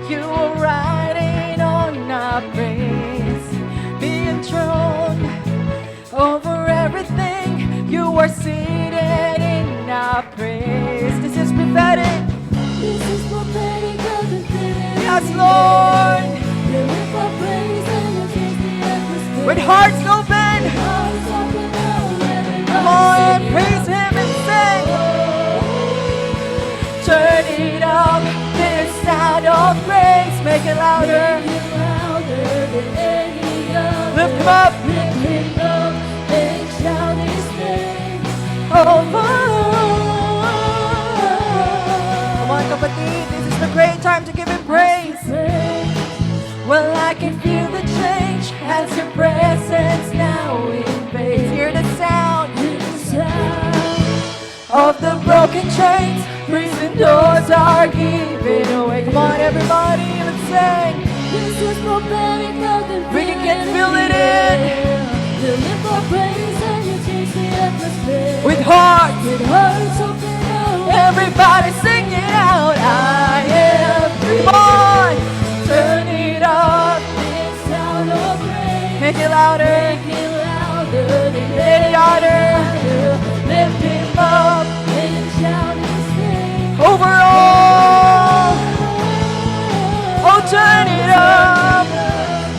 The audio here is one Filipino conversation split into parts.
You are riding on our praise, be enthroned over everything. You are seated in our praise. This is prophetic. This is prophetic of the thing. Yes, Lord. You lift our praise and you change the atmosphere. With hearts open, Hearts open now, everybody come on, sing praise Him and sing. Turn it up, this sound of praise, make it louder. Make it louder than any other. Lift Him up. Lift Him up and shout His name. Come on, kapatid, this is the great time to give Him praise. Well, I can feel the change as Your presence now invades. Hear the sound of the broken chains. Prison doors are giving away. Come on, everybody, let's sing. This is prophetic of the We can feel it in. You lift our praise and you change the atmosphere. With hearts, With hearts open now, everybody sing it out. I am free. Come on, turn it up. this sound of praise. Make it louder. Make it louder than Any other. Lift Him up and shout His name. Overall, oh, turn it up.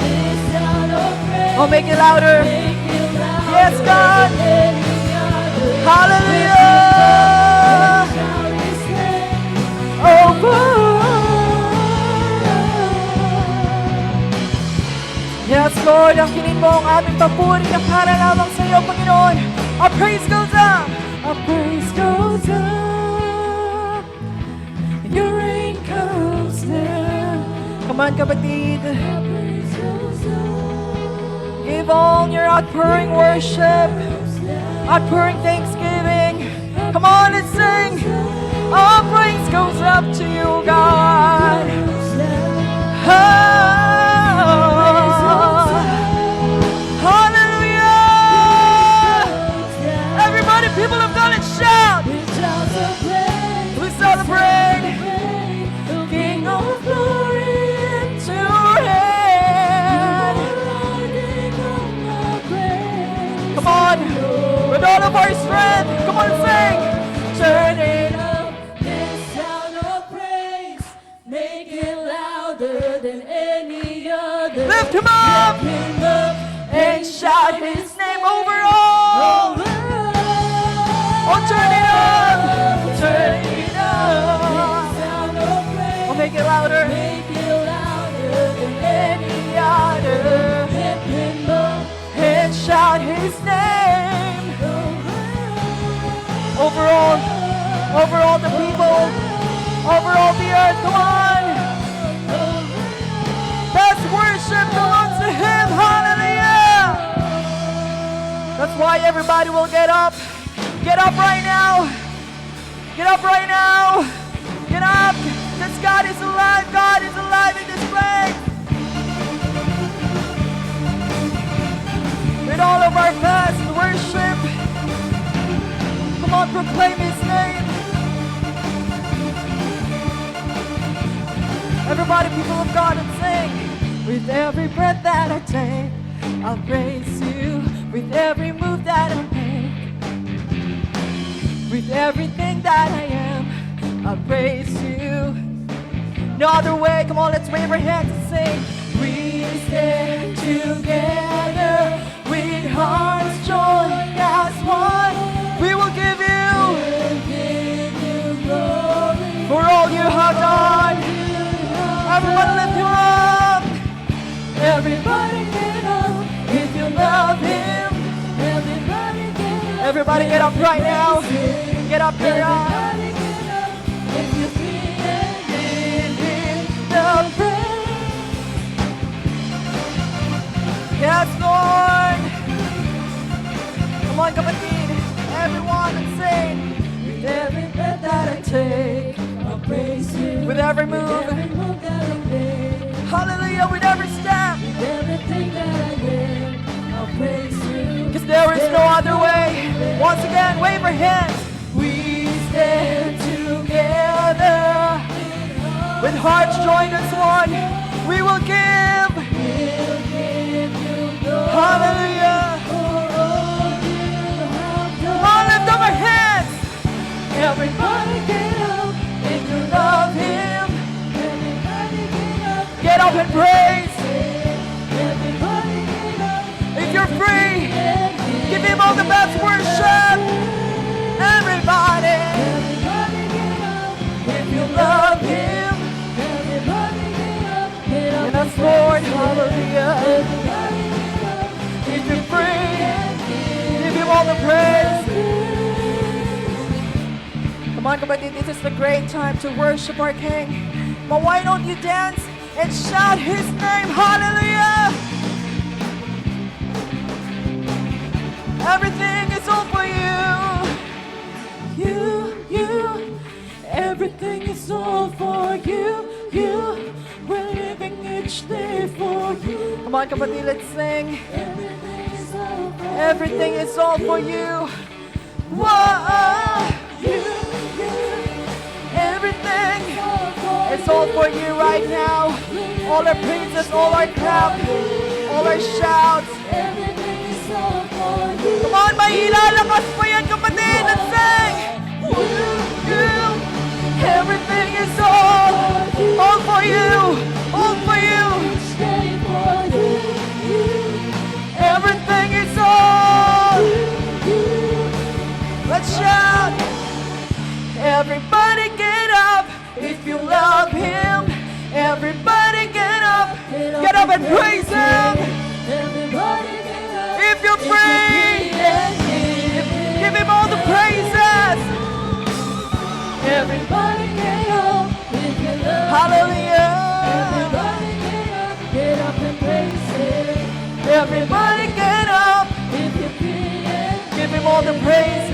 This sound of praise. Oh, make it louder. Make it louder Yes, God. than any other. Hallelujah. Shout His name. Yes, Lord, angkinin mo ang aming papuri na para lamang sa iyo, Panginoon. Our praise goes up. Our praise goes up. And your rain comes down. Come on, kapatid. Give all your outpouring worship, outpouring thanksgiving. Come on and sing. Our praise goes up to you, God. Oh, hallelujah. Everybody, people of God, let's shout. We celebrate. King of glory into your hand. Come on, with all of our strength. Come on, sing. Turn it up. This sound of praise, make it louder than any other. Lift Him up. Lift Him up And shout His name over all. Oh, turn it up. Turn it up. Sound of praise, Oh, make it louder. make it louder than any Other. Lift Him up And shout His name over all the people, over all the earth. Come on. Best worship belongs to Him. Hallelujah. That's why everybody will get up. Get up right now. Get up right now. Get up. Because God is alive. God is alive in this place. With all of our fast worship, come on, proclaim His name. Everybody, people of God, and sing. With every breath that I take, I'll praise You. With every move that I make, with everything that I am, I'll praise You. No other way. Come on, let's wave our hands and sing. We stand together with hearts joined as one. We will give You glory. for all You have done. Everyone lift Him up. Everybody get up if you love Him. Everybody get up. Everybody get up right now. Get up here. Everybody get up if you feel it. Give Him the praise. Yes, Lord. Come on, kapatid. Everyone and sing. With every breath that I take, I'll praise You. with every move. Every move that I make. Hallelujah, with every step. Everything that I am, I'll praise You. Because there is no other way. Once again, wave your hands. We stand together With hearts joined as one, we will give. Hallelujah. Come on, lift up our hands. Everybody get up if you love Him. Everybody get up. Get up and praise. Everybody get up. If you're free, give Him all the best worship. Everybody. Everybody get up If you love Him. Everybody get up. Get up. Yes, Lord. Hallelujah. Everybody get up. If you're free, give Him all the praise. Come on, kapatid, this is the great time to worship our King. But why don't you dance and shout His name? Hallelujah! Everything is all for you. Everything is all for you. We're living each day for you. Come on, kapatid, let's sing. Everything is all for Everything is all for you. Whoa! Everything is all for you right now. All our praises, all our clap, all our shouts. Everything is all for you. Come on, may ilalakas pa yan, kapatid. Let's sing. Everything is all for you. All for you. Each day for you. Everything is all. Let's shout. Everybody get up if you love Him. Everybody get up. Get up and praise Him. Everybody get up. If you're free, give Him all the praises. Everybody get up. If you love Hallelujah. Everybody get up and praise Him. Everybody get up. If you're free, Give Him all the praise.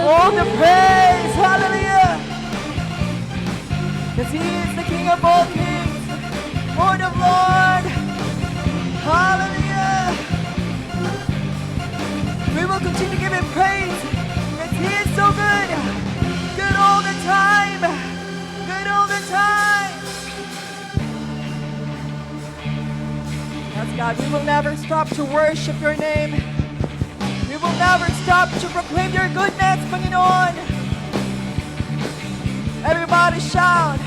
All the praise. Hallelujah. Because He is the King of all kings, Lord of lords. Hallelujah. We will continue to give Him praise because He is so good. Good all the time. Good all the time. Yes, God, we will never stop to worship Your name. We will never stop to proclaim Your goodness, Panginoon. Everybody shout.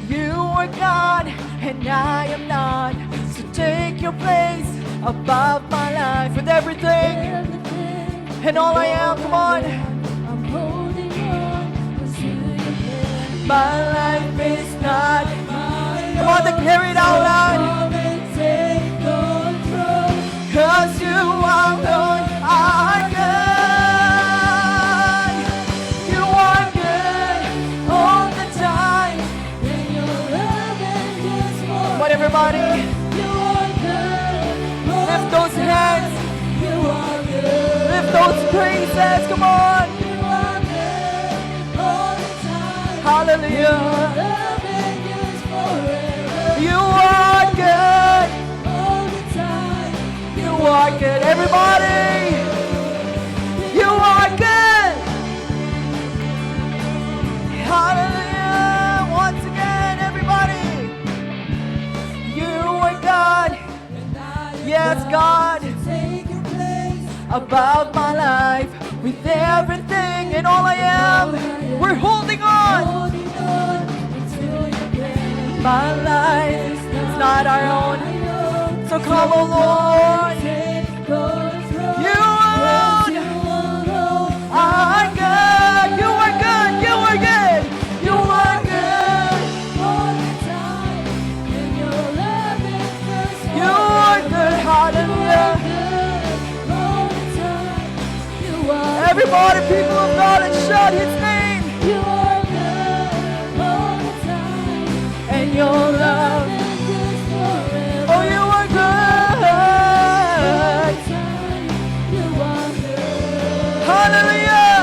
You are God and I am not. So take Your place above my life with everything and all I am. Come on. I'm holding on to Your hand. My life is not. Come on, declare it out loud. Come and take control. 'Cause You alone are good. You are good all the time. And Your love endures forever. Come on, everybody. You are good. Lift those hands. You are good. Lift those praises. Come on. You are good all the time. Hallelujah. Love endures forever. You are good. All the time. You are good. Everybody. You are good. Hallelujah. Once again, everybody. You are God. Yes, God. Take Your place. Above my life, with everything and all I am, we're holding on. Holding on until Your plan. My life is not our own. So come, O Lord. Take control. You alone are good. You are good. You are good. You are good. All the time. And Your love endures You are good. Hallelujah. all the time. You are Everybody, people of God, and shout His name. You are good all the time. And Your love. Endures forever. Oh, You are good. You are good. Hallelujah.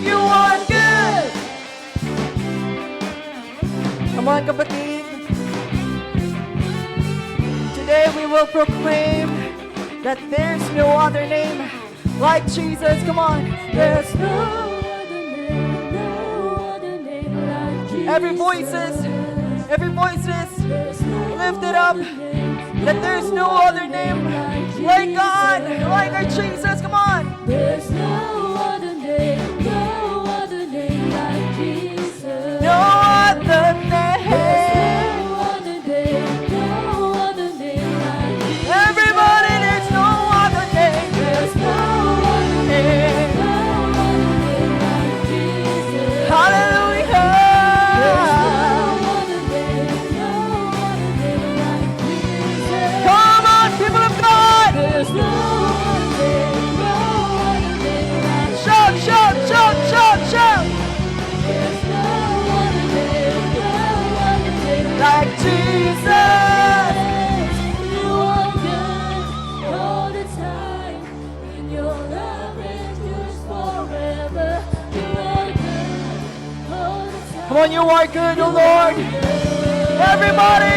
You are good. Come on, kapatid. Today we will proclaim that there's no other name like Jesus. Come on. There's No other name like Jesus. Every voices lift it up. That there's no other name like God, like our Jesus. Come on. There's no other name like Jesus. No other name. Everybody, there's no other name. There's no other name like Jesus. Hallelujah. Come on, people of God. There's no other name like Shout, shout, shout, shout, shout. There's no other name Like Jesus. You are good all the time, and your love endures forever. You are good all the time. Come on, you are good, O Lord. Everybody,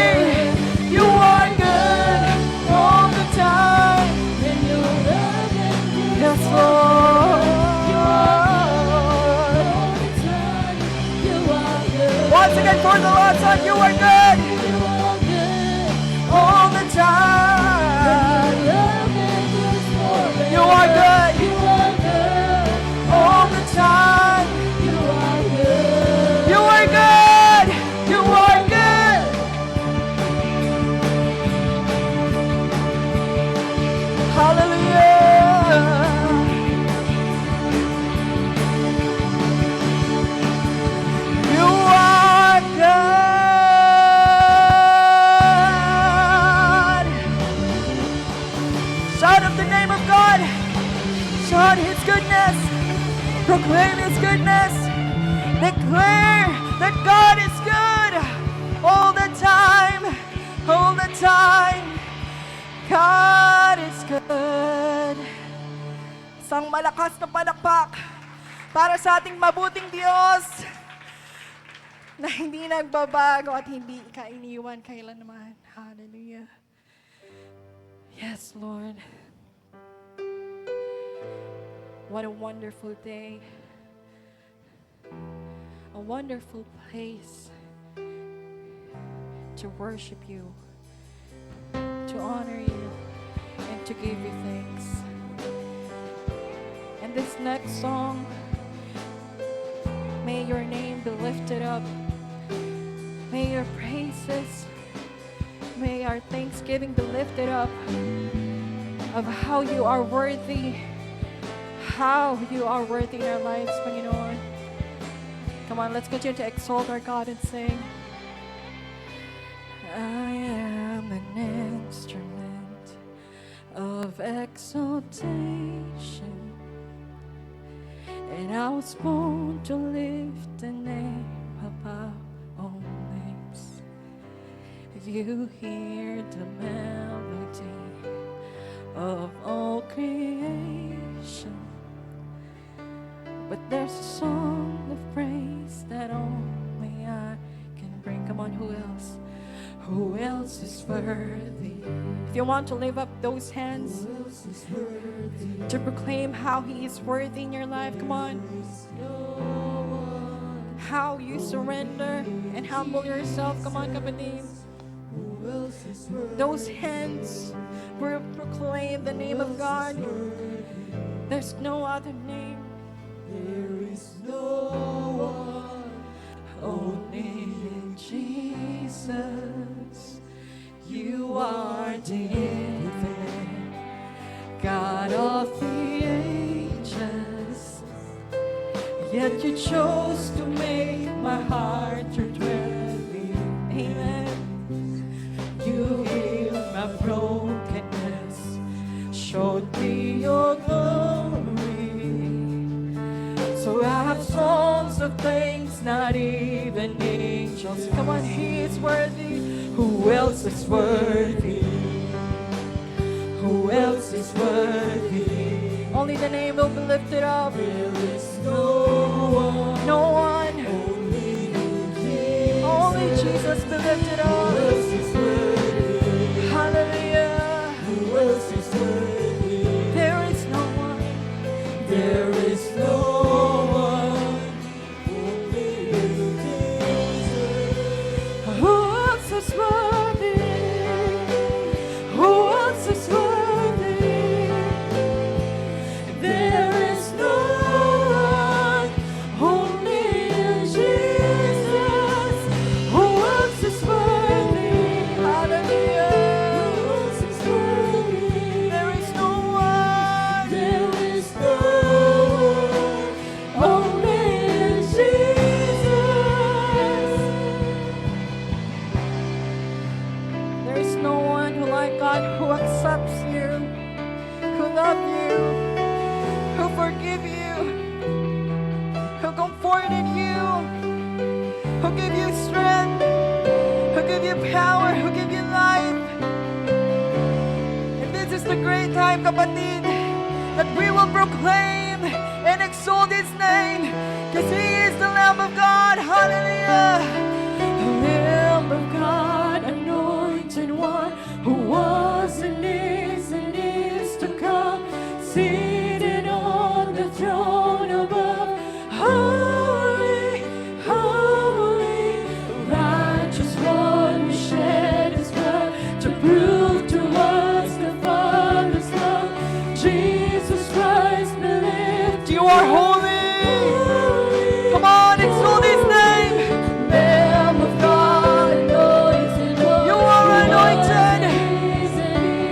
you are good all the time. And your love endures Yes, Lord. all the time. You are good. Once again, for the Lord's Son, you are good You are good. all the time. Love endures forever. You are good You are good. all the time. You are good. You are good. You are good. Hallelujah. You are God. Shout up the name of God. Shout His goodness. Proclaim His goodness. Declare that God is good all the time. All the time. God is good. Isang malakas na palakpak para sa ating mabuting Diyos na hindi nagbabago at hindi ka iniwan kailanman. Hallelujah. Yes, Lord. What a wonderful day. A wonderful place to worship you, to honor you, and to give you thanks. And this next song, may your name be lifted up. May your praises, may our thanksgiving be lifted up of how you are worthy, how you are worthy in our lives, Panginoon. Come on, let's continue to exalt our God and sing. I am an instrument of exaltation, and I was born to lift the name above all names. You hear the melody of all creation, but there's a song of praise that only I can bring. Come on, who else? Who else is worthy? If you want to lift up those hands to proclaim how He is worthy in your life, come on. How you surrender and humble yourself. Come on, kapatid. Those hands will proclaim the name of God. There's no other name. There is no one, only Jesus. You are the infinite God of the ages. Yet you chose to make my heart your dwelling. Amen. You healed my brokenness, showed me your glory. So I have songs of thanks, not even angels. Come on, He is worthy. Who else is worthy? Who else is worthy? Only the name will be lifted up. There is no one. No one. Only Jesus be lifted up. Who else is worthy? Hallelujah. Who else is worthy? There is no one. There is no one. Only Jesus. who give you strength, who give you power, who give you life. And this is the great time, kapatid, that we will proclaim and exalt His name, because He is the Lamb of God. Hallelujah. The Lamb of God, anointed one, who was and is to come, seated on the throne above. Holy, holy, righteous one, who shed His blood to prove to us the Father's love. Jesus Christ, be lifted. You are holy. Come on, exalt His name. Lamb of God, anointed one. You are anointed.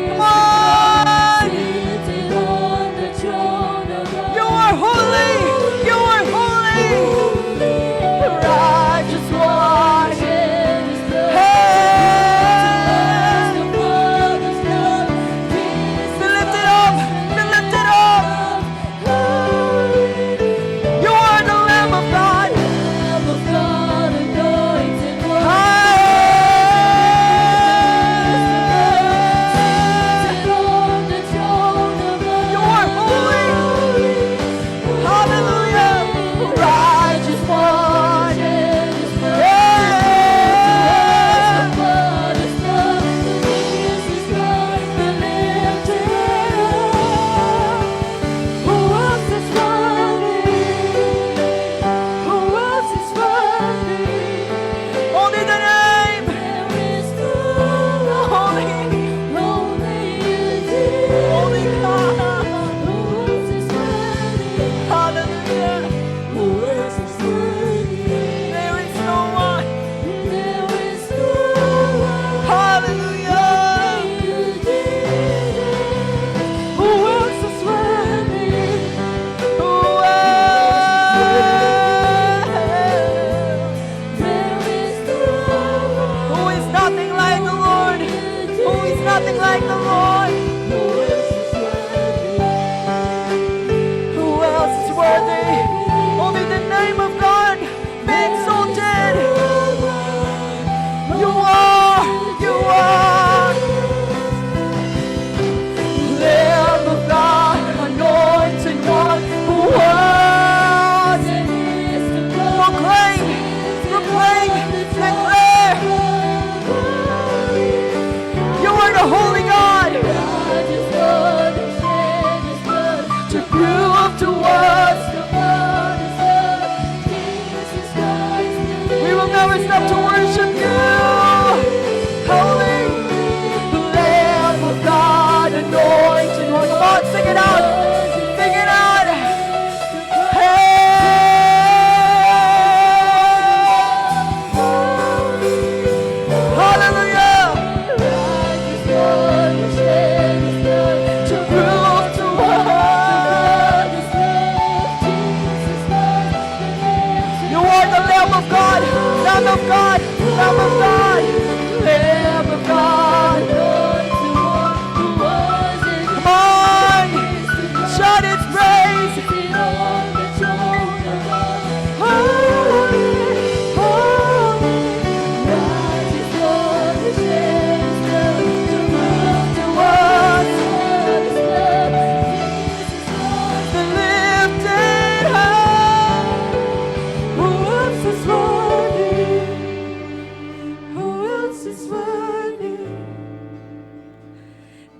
Come on. Seated on the throne above. You are holy. You are holy. The righteous one. Hey. Be lifted up. Be lifted up. You are the Lamb of God. You are holy. Hallelujah. Righteous one. Only the name. Holy. Holy God. Hallelujah. There is no one. Hallelujah. Who else is worthy? Who is nothing like the Lord? Who is nothing like the Lord? Who else is worthy? Only the name of God be exalted. You are Lamb of God, anointed one, who was. Proclaim, declare. You are the holy God. To prove to us, we will never stop to worship you. Holy Lamb of God, anointed one. Come on, sing it out. Sing it out. Hallelujah. To prove to us, you are the Lamb of God, Lamb of God, Lamb of God, Lamb of God. Come on, shout His praise. Holy, holy, to us, the lifted high. Who else is worthy? Who else is worthy?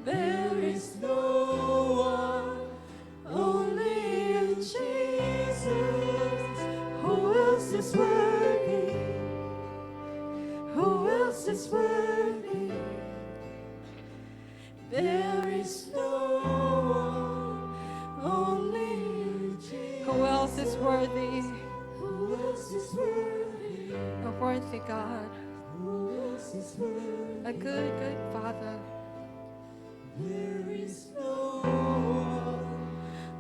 There is no one, only you, Jesus. Who else is worthy? Who else is worthy? There is no one, only you, Jesus. Who else is worthy? Who else is worthy? A worthy God. Who else is worthy? A good, good Father. There is no one,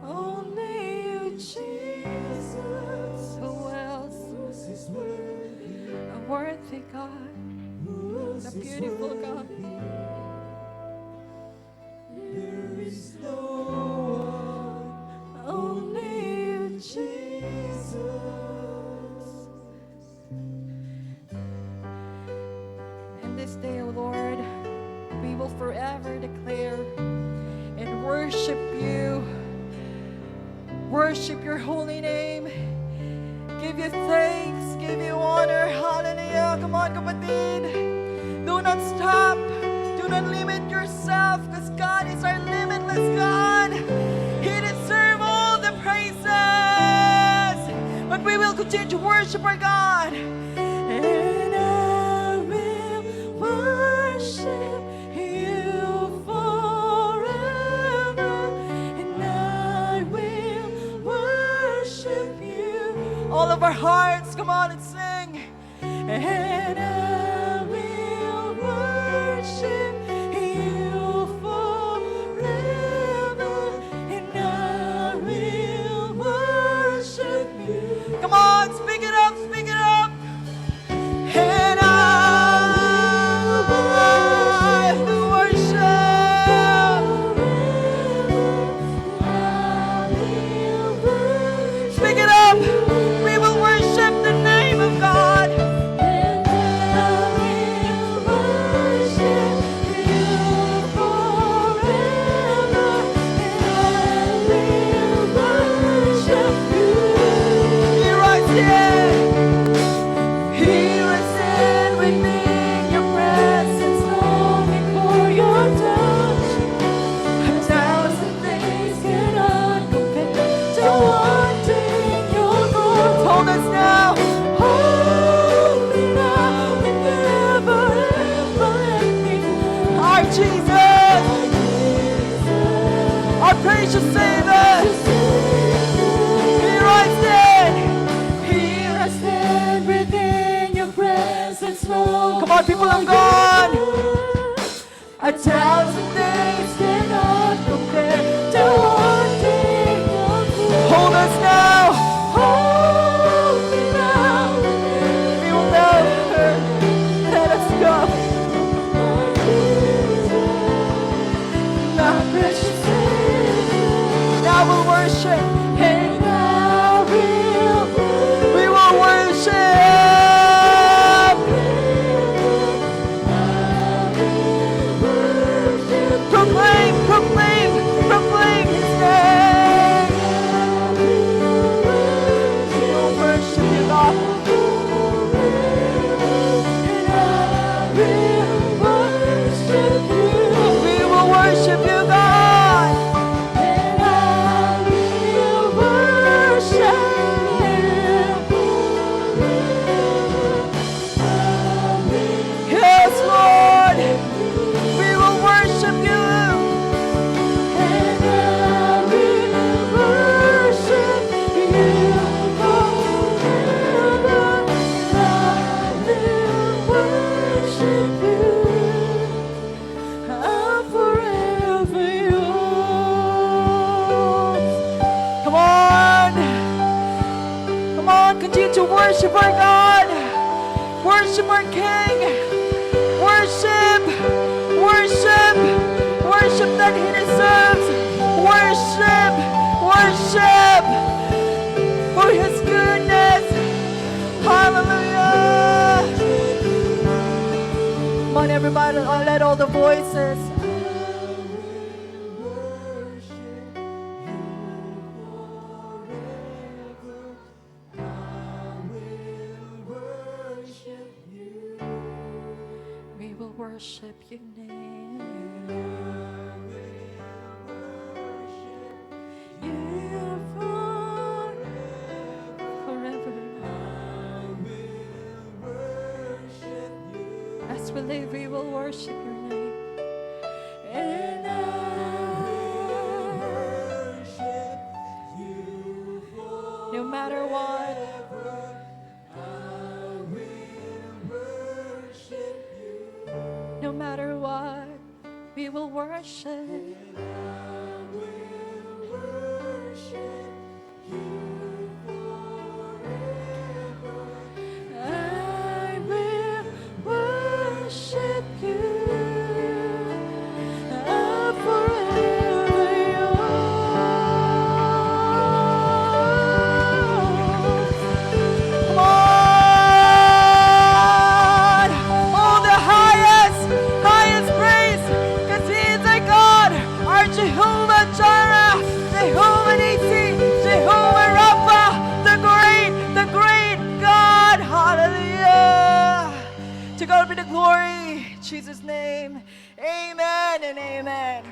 only you, Jesus. Who else is worthy? A worthy God. A beautiful God. There is no one, only you, Jesus. this day, O Lord, we will forever declare and worship you. Worship your holy name. Give you thanks, give you honor. Hallelujah. Come on, kapatid. Do not stop. Do not limit yourself, because God is our limitless God. He deserves all the praises. But we will continue to worship our God. And I will worship you forever. And I will worship you. All of our hearts, come on and sing. And I will worship you forever. And I will worship you. Come on, speak it up, speak it up. And I will worship. Speak it up. We will worship the name of God. And I will worship you forever. And I will worship you. Here I stand. Here I stand within your presence, longing for your touch. A thousand things cannot compare to wanting your glory. Hold us now. Hold me now and never ever let me go. Our Jesus, our precious Savior. Here I stand. Here I stand within your presence, Lord. Come on, people of God. A thousand days cannot compare to wanting your glory. Hold us now. Hold me now. We will never let us go. My precious Savior. Now we'll worship. And I will. We will worship. Proclaim, proclaim, proclaim His name. We will worship you, God. And I will worship you. We will worship you, God. And I will worship you. Yes, Lord. We will worship you. And I will worship you forever. I will worship you. I'm forever yours. Come on. Come on, continue to worship our God. Worship our King. Worship. Worship. Worship that He deserves. Worship. Worship for His goodness. Hallelujah. Come on, everybody. Let all the voices. We will worship your name. You forever. As we live, we will worship your name. And I worship you forever. No matter what. No matter what, we will worship. I will worship you forever. I will worship you. I'm forever yours. Come on, all the highest. God be the glory. In Jesus' name. Amen and amen.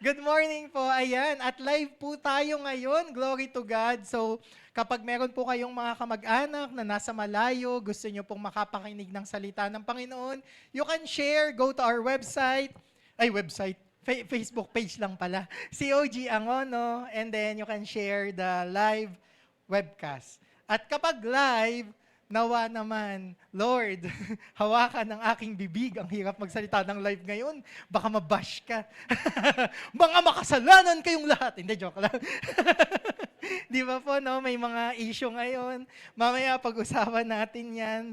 Good morning po. Ayan, at live po tayo ngayon. Glory to God. So, kapag meron po kayong mga kamag-anak na nasa malayo, gusto nyo pong makapakinig ng salita ng Panginoon, you can share, go to our website, Facebook page lang pala, COG Angono, and then you can share the live webcast. At kapag live, nawa naman, Lord, hawakan ng aking bibig. Ang hirap magsalita ng live ngayon. Baka mabash ka. Mga makasalanan kayong lahat. Hindi, joke lang. Di ba po, no? May mga issue ngayon. Mamaya pag-usapan natin yan.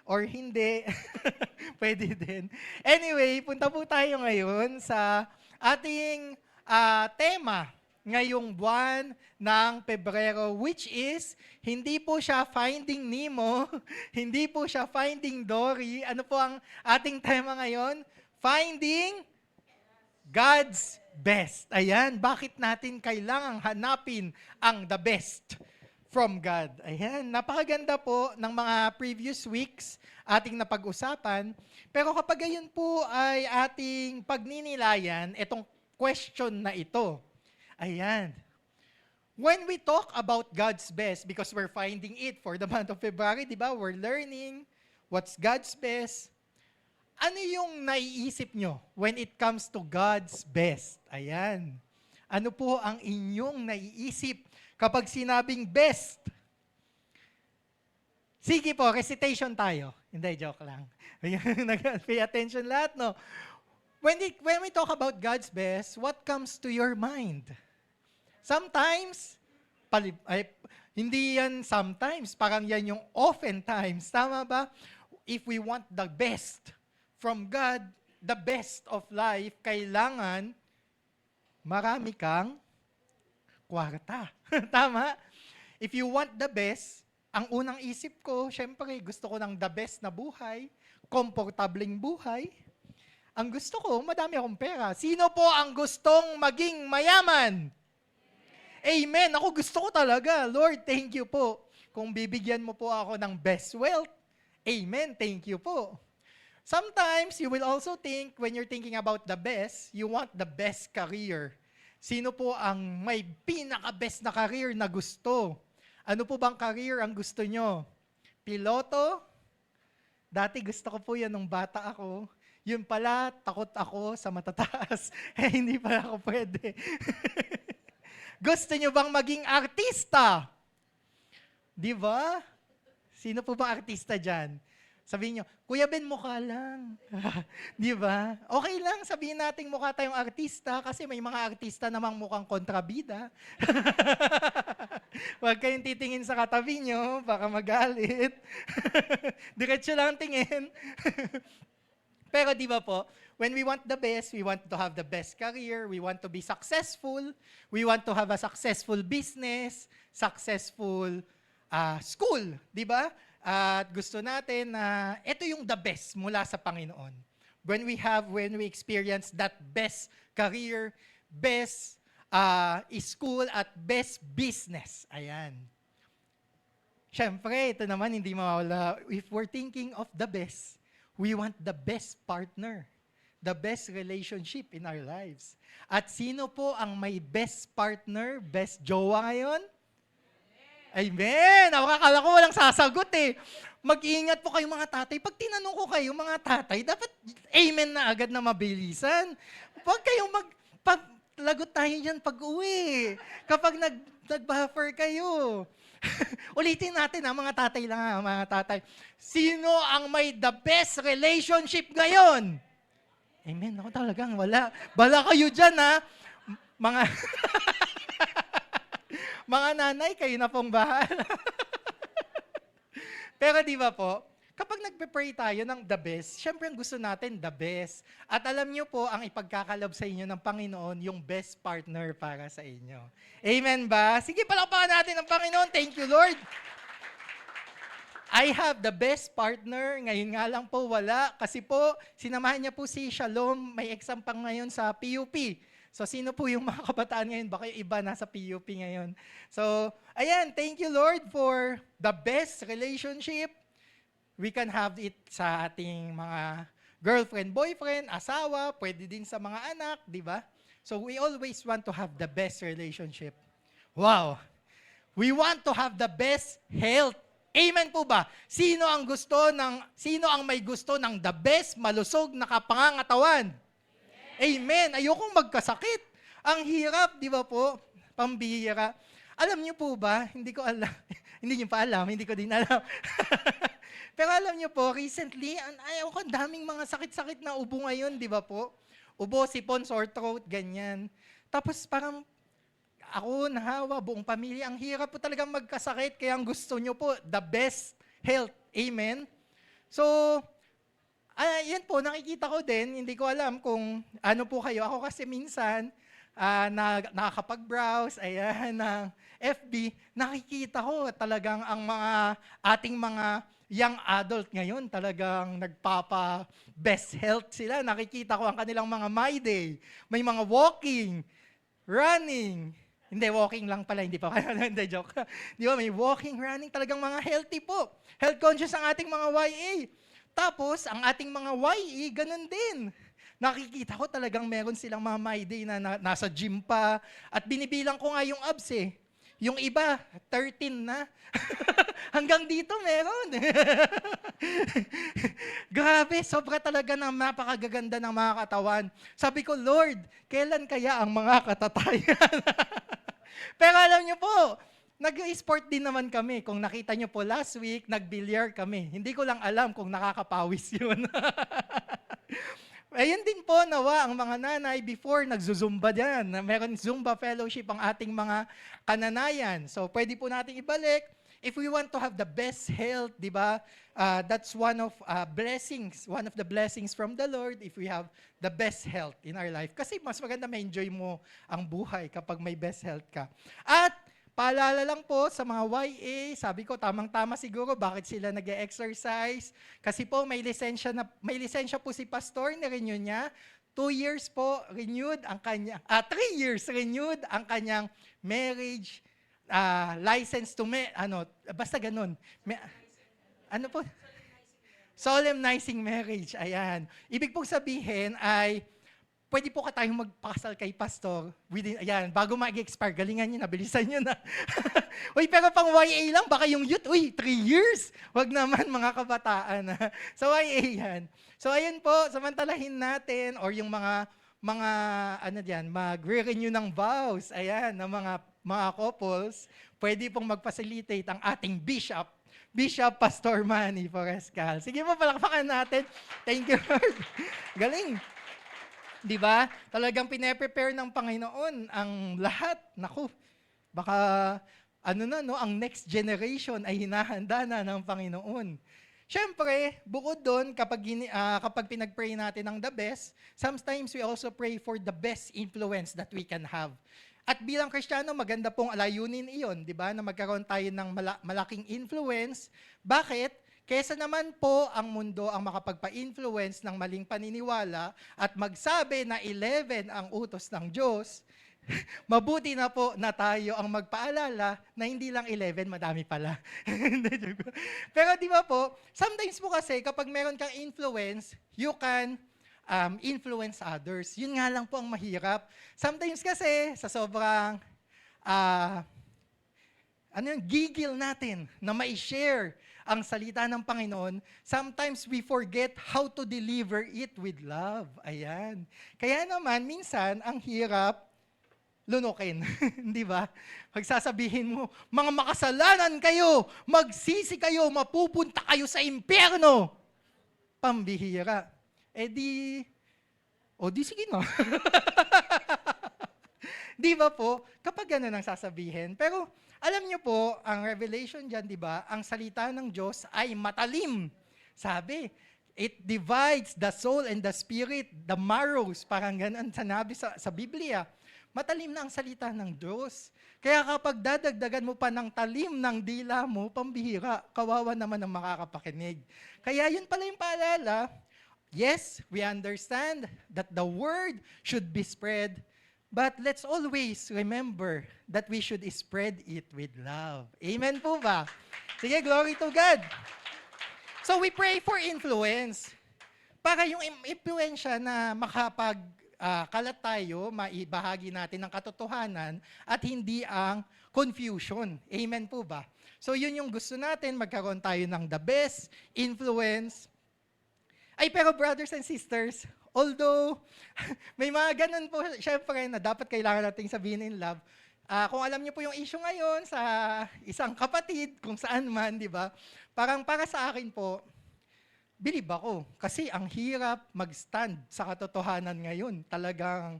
Or hindi. Pwede din. Anyway, punta po tayo ngayon sa ating tema ngayong buwan ng Pebrero, which is, hindi po siya Finding Nemo, hindi po siya Finding Dory. Ano po ang ating tema ngayon? Finding God's Best. Ayan, bakit natin kailangang hanapin ang the best from God? Ayan, napakaganda po ng mga previous weeks ating napag-usapan. Pero kapag ayun po ay ating pagninilayan, itong question na ito. Ayan. When we talk about God's best, because we're finding it for the month of February, di ba? We're learning what's God's best. Ano yung naiisip nyo when it comes to God's best? Ayan. Ano po ang inyong naiisip kapag sinabing best? Sige po, recitation tayo. Hindi, joke lang. Pay attention lahat, no? When we talk about God's best, what comes to your mind? Sometimes, hindi yan sometimes, parang yan yung oftentimes. Tama ba? If we want the best from God, the best of life, kailangan marami kang kwarta. Tama? If you want the best, ang unang isip ko, syempre, gusto ko ng the best na buhay, komportabling buhay. Ang gusto ko, madami akong pera. Sino po ang gustong maging mayaman? Amen. Ako gusto ko talaga. Lord, thank you po. Kung bibigyan mo po ako ng best wealth, amen, thank you po. Sometimes, you will also think, when you're thinking about the best, you want the best career. Sino po ang may pinaka-best na career na gusto? Ano po bang career ang gusto nyo? Piloto? Dati gusto ko po yan nung bata ako. Yun pala, takot ako sa matataas. Hindi pala ako pwede. Gusto nyo bang maging artista? Di ba? Sino po ba artista dyan? Sabihin nyo, Kuya Ben, mukha lang. Di ba? Okay lang, sabihin natin mukha tayong artista kasi may mga artista namang mukhang kontrabida. Huwag kayong titingin sa katabi nyo, baka magalit. Diretso lang tingin. Pero di ba po, when we want the best, we want to have the best career, we want to be successful, we want to have a successful business, successful school, di ba? At gusto natin na ito yung the best mula sa Panginoon. When we experience that best career, best school, at best business. Ayan. Siyempre, ito naman hindi mawala. If we're thinking of the best, we want the best partner, the best relationship in our lives. At sino po ang may best partner, best jowa ngayon? Amen! Akala ko walang sasagot eh. Mag-iingat po kayo mga tatay. Pag tinanong ko kayo mga tatay, dapat amen na agad na mabilisan. Huwag kayong lagot tayo dyan pag-uwi. Kapag nag-buffer kayo. Ulitin natin mga tatay lang mga tatay. Sino ang may the best relationship ngayon? Amen. Ako talagang wala. Bala kayo dyan Mga, mga nanay, kayo na pong bahala. Pero di ba po, kapag nagpe-pray tayo ng the best, syempre ang gusto natin the best. At alam niyo po, ang ipagkakalob sa inyo ng Panginoon, yung best partner para sa inyo. Amen ba? Sige, palakpakan natin ang Panginoon. Thank you, Lord. I have the best partner. Ngayon nga lang po wala. Kasi po, sinamahan niya po si Shalom. May exam pa ngayon sa PUP. So, sino po yung mga kabataan ngayon? Baka yung iba nasa PUP ngayon. So, ayan, thank you, Lord, for the best relationship. We can have it sa ating mga girlfriend, boyfriend, asawa, pwede din sa mga anak, di ba? So, we always want to have the best relationship. Wow! We want to have the best health. Amen po ba? Sino ang may gusto ng the best, malusog na kapangangatawan? Amen. Ayokong magkasakit. Ang hirap, di ba po? Pambihira. Alam niyo po ba? Hindi ko alam. Hindi niyo pa alam. Hindi ko din alam. Pero alam niyo po, recently, ang daming mga sakit-sakit na ubo ngayon, di ba po? Ubo, sipon, sore throat, ganyan. Tapos parang ako, nahawa, buong pamilya. Ang hirap po talagang magkasakit. Kaya ang gusto niyo po, the best health. Amen. So, yan po, nakikita ko din, hindi ko alam kung ano po kayo. Ako kasi minsan, nakakapag-browse, ng FB, nakikita ko talagang ang ating mga young adult ngayon, talagang nagpapa-best health sila. Nakikita ko ang kanilang mga My Day. May mga walking, running. Hindi, walking lang pala, hindi pa. Hindi, joke. Di ba, may walking, running, talagang mga healthy po. Health conscious ang ating mga YA. Tapos, ang ating mga YE, ganun din. Nakikita ko talagang meron silang mga My Day na nasa gym pa. At binibilang ko nga yung abs eh. Yung iba, 13 na. Hanggang dito meron. Grabe, sobra talaga ng napakagaganda ng mga katawan. Sabi ko, Lord, kailan kaya ang mga katatayan? Pero alam niyo po, nag-sport din naman kami. Kung nakita niyo po last week, nag-billiard kami. Hindi ko lang alam kung nakakapawis yun. Ayun din po, nawa, ang mga nanay before nagzuzumba dyan. Meron Zumba fellowship ang ating mga kananayan. So, pwede po natin ibalik. If we want to have the best health, di ba? That's one of the blessings from the Lord if we have the best health in our life. Kasi mas maganda ma-enjoy mo ang buhay kapag may best health ka. At paalala lang po sa mga YA, sabi ko tamang-tama siguro bakit sila nag-exercise. Kasi po may lisensya po si pastor, ni-renew niya. 2 years po renewed ang kanya, 3 years renewed ang kanyang marriage license to basta ganun. Ano po? Solemnizing marriage, ayan. Ibig pong sabihin ay pwede po tayong magpakasal kay pastor bago mag-expire, galingan nyo na, bilisan nyo na. Uy, pero pang YA lang, baka yung youth, 3 years. Wag naman mga kabataan. So YA yan. So ayun po, samantalahin natin, or yung mga magre-renew ng vows, ayan, ng mga couples, pwede pong mag-facilitate ang ating Bishop Pastor Manny Forescal. Sige po, palakpakan natin. Thank you, Lord. Galing. Di ba? Talagang pine-prepare ng Panginoon ang lahat. Naku, baka ang next generation ay hinahanda na ng Panginoon. Siyempre, bukod doon, kapag pinag-pray natin ng the best, sometimes we also pray for the best influence that we can have. At bilang Kristiyano, maganda pong layunin iyon, di ba? Na magkaroon tayo ng malaking influence. Bakit? Kesa naman po ang mundo ang makapagpa-influence ng maling paniniwala at magsabi na 11 ang utos ng Diyos, mabuti na po na tayo ang magpaalala na hindi lang 11, madami pala. Pero di ba po, sometimes po kasi kapag meron kang influence, you can influence others. Yun nga lang po ang mahirap. Sometimes kasi sa sobrang gigil natin na mai-share ang salita ng Panginoon, sometimes we forget how to deliver it with love. Ayan. Kaya naman, minsan, ang hirap lunukin. Di ba? Pagsasabihin mo, mga makasalanan kayo, magsisi kayo, mapupunta kayo sa impyerno. Pambihira. Di sige na. Di ba po? Kapag gano'n ang sasabihin. Pero alam niyo po, ang revelation dyan, di ba, ang salita ng Diyos ay matalim. Sabi, it divides the soul and the spirit, the marrows, parang gano'n sanabi sa Biblia. Matalim na ang salita ng Diyos. Kaya kapag dadagdagan mo pa ng talim ng dila mo, pambihira, kawawa naman ang makakapakinig. Kaya yun pala yung paalala. Yes, we understand that the word should be spread, but let's always remember that we should spread it with love. Amen po ba? Sige, glory to God. So we pray for influence. Para yung impluensya na kalat tayo, maibahagi natin ang katotohanan at hindi ang confusion. Amen po ba? So yun yung gusto natin, magkaroon tayo ng the best influence. Ay, pero brothers and sisters, although may mga ganun po, syempre, na dapat kailangan nating sabihin in love, kung alam niyo po yung issue ngayon sa isang kapatid, kung saan man, di ba? Parang para sa akin po, believe ako. Kasi ang hirap mag-stand sa katotohanan ngayon. Talagang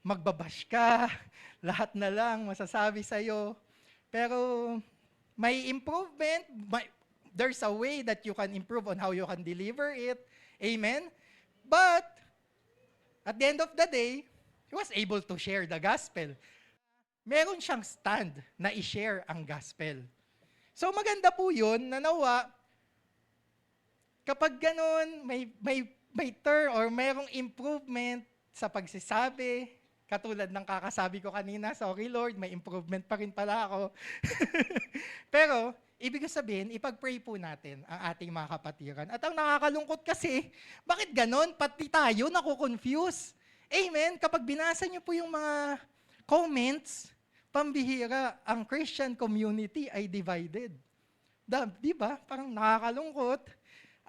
magbabash ka, lahat na lang masasabi sa'yo. Pero may improvement, there's a way that you can improve on how you can deliver it. Amen? But, at the end of the day, he was able to share the gospel. Meron siyang stand na i-share ang gospel. So maganda po yun, na nawa, kapag ganun, may turn or merong improvement sa pagsisabi, katulad ng kakasabi ko kanina, sorry Lord, may improvement pa rin pala ako. Pero, ibig sabihin, ipag-pray po natin ang ating mga kapatiran. At ang nakakalungkot kasi, bakit ganon? Pati tayo nakukonfuse. Amen? Kapag binasa niyo po yung mga comments, pambihira, ang Christian community ay divided. Di ba? Parang nakakalungkot.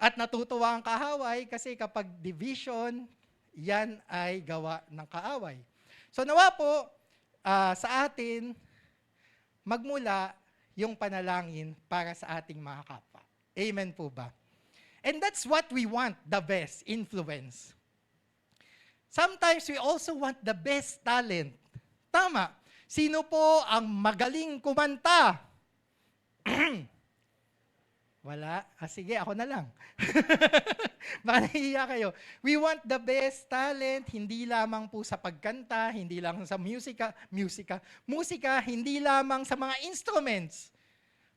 At natutuwa ang kaaway kasi kapag division, yan ay gawa ng kaaway. So nawa po, sa atin, magmula yung panalangin para sa ating mga kapwa. Amen po ba? And that's what we want, the best influence. Sometimes we also want the best talent. Tama. Sino po ang magaling kumanta? Wala? Sige, ako na lang. Baka nahihiya kayo. We want the best talent, hindi lamang po sa pagkanta, hindi lang sa musika, hindi lamang sa mga instruments.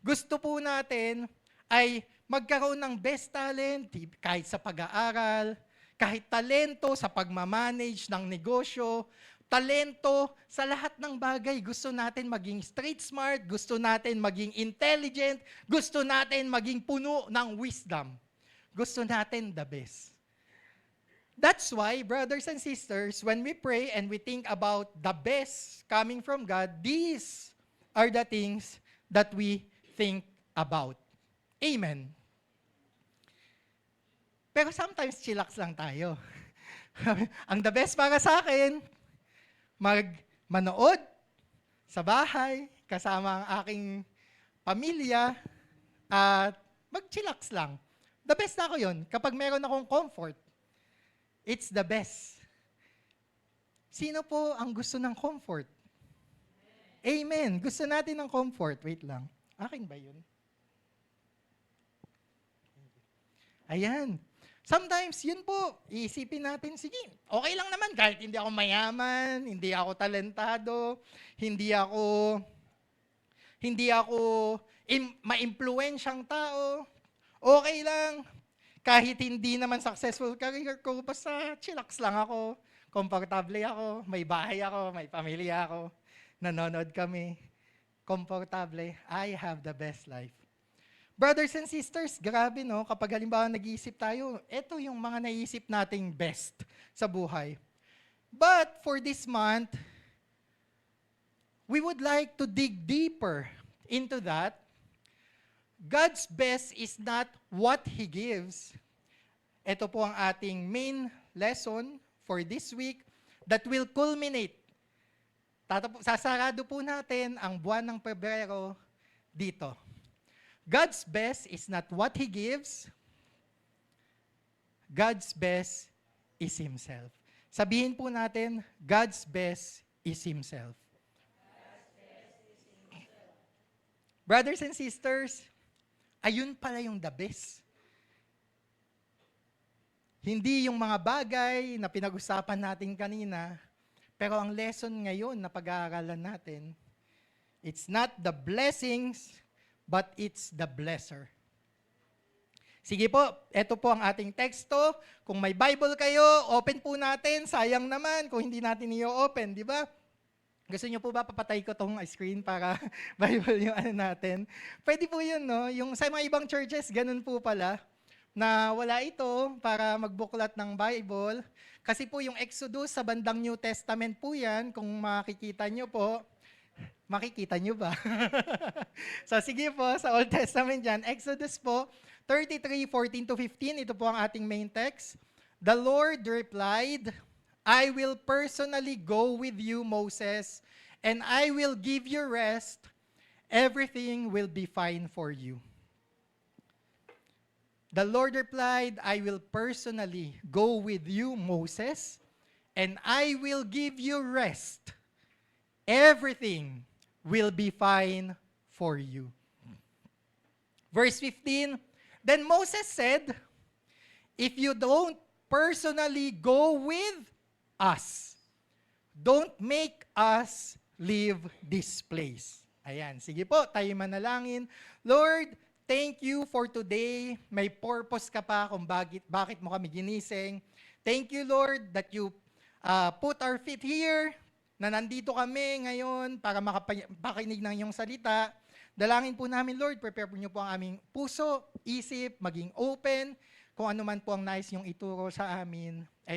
Gusto po natin ay magkaroon ng best talent kahit sa pag-aaral, kahit talento sa pagmamanage ng negosyo, talento sa lahat ng bagay. Gusto natin maging street smart, gusto natin maging intelligent, gusto natin maging puno ng wisdom. Gusto natin the best. That's why, brothers and sisters, when we pray and we think about the best coming from God, these are the things that we think about. Amen. Pero sometimes chillax lang tayo. Ang the best para sa akin, manood sa bahay, kasama ang aking pamilya, at mag-chillax lang. The best na ako yun. Kapag meron akong comfort, it's the best. Sino po ang gusto ng comfort? Amen. Gusto natin ng comfort. Wait lang. Akin ba yun? Ayan. Sometimes, yun po, iisipin natin, sige, okay lang naman kahit hindi ako mayaman, hindi ako talentado, hindi ako ma-impluensyang tao, okay lang. Kahit hindi naman successful career ko, basta chillax lang ako, komportable ako, may bahay ako, may pamilya ako, nanonood kami, komportable, I have the best life. Brothers and sisters, grabe no, kapag halimbawa nag-iisip tayo, ito yung mga naisip nating best sa buhay. But for this month, we would like to dig deeper into that, God's best is not what He gives. Ito po ang ating main lesson for this week that will culminate. Sasarado po natin ang buwan ng Pebrero dito. God's best is not what He gives. God's best is Himself. Sabihin po natin, God's best is Himself. Brothers and sisters, ayun pala yung the best. Hindi yung mga bagay na pinag-usapan natin kanina, pero ang lesson ngayon na pag-aaralan natin, it's not the blessings, but it's the blesser. Sige po, ito po ang ating teksto. Kung may Bible kayo, open po natin. Sayang naman kung hindi natin i-open, di ba? Gusto niyo po ba papatay ko tong screen para Bible yung natin? Pwede po yun, no? Yung sa mga ibang churches, ganun po pala, na wala ito para magbuklat ng Bible. Kasi po yung Exodus sa bandang New Testament po yan, kung makikita niyo po. Makikita niyo ba? So sige po, sa Old Testament yan, Exodus po, 33:14-15, ito po ang ating main text. The Lord replied, I will personally go with you, Moses, and I will give you rest. Everything will be fine for you. The Lord replied, I will personally go with you, Moses, and I will give you rest. Everything will be fine for you. Verse 15, then Moses said, if you don't personally go with us, don't make us leave this place. Ayan, sige po, tayo manalangin. Lord, thank you for today. May purpose ka pa kung bakit mo kami ginising. Thank you, Lord, that you put our feet here, na nandito kami ngayon para makapakinig ng iyong salita. Dalangin po namin, Lord, prepare po niyo po ang aming puso, isip, maging open. Kung ano man po ang nais yung ituro sa amin, ay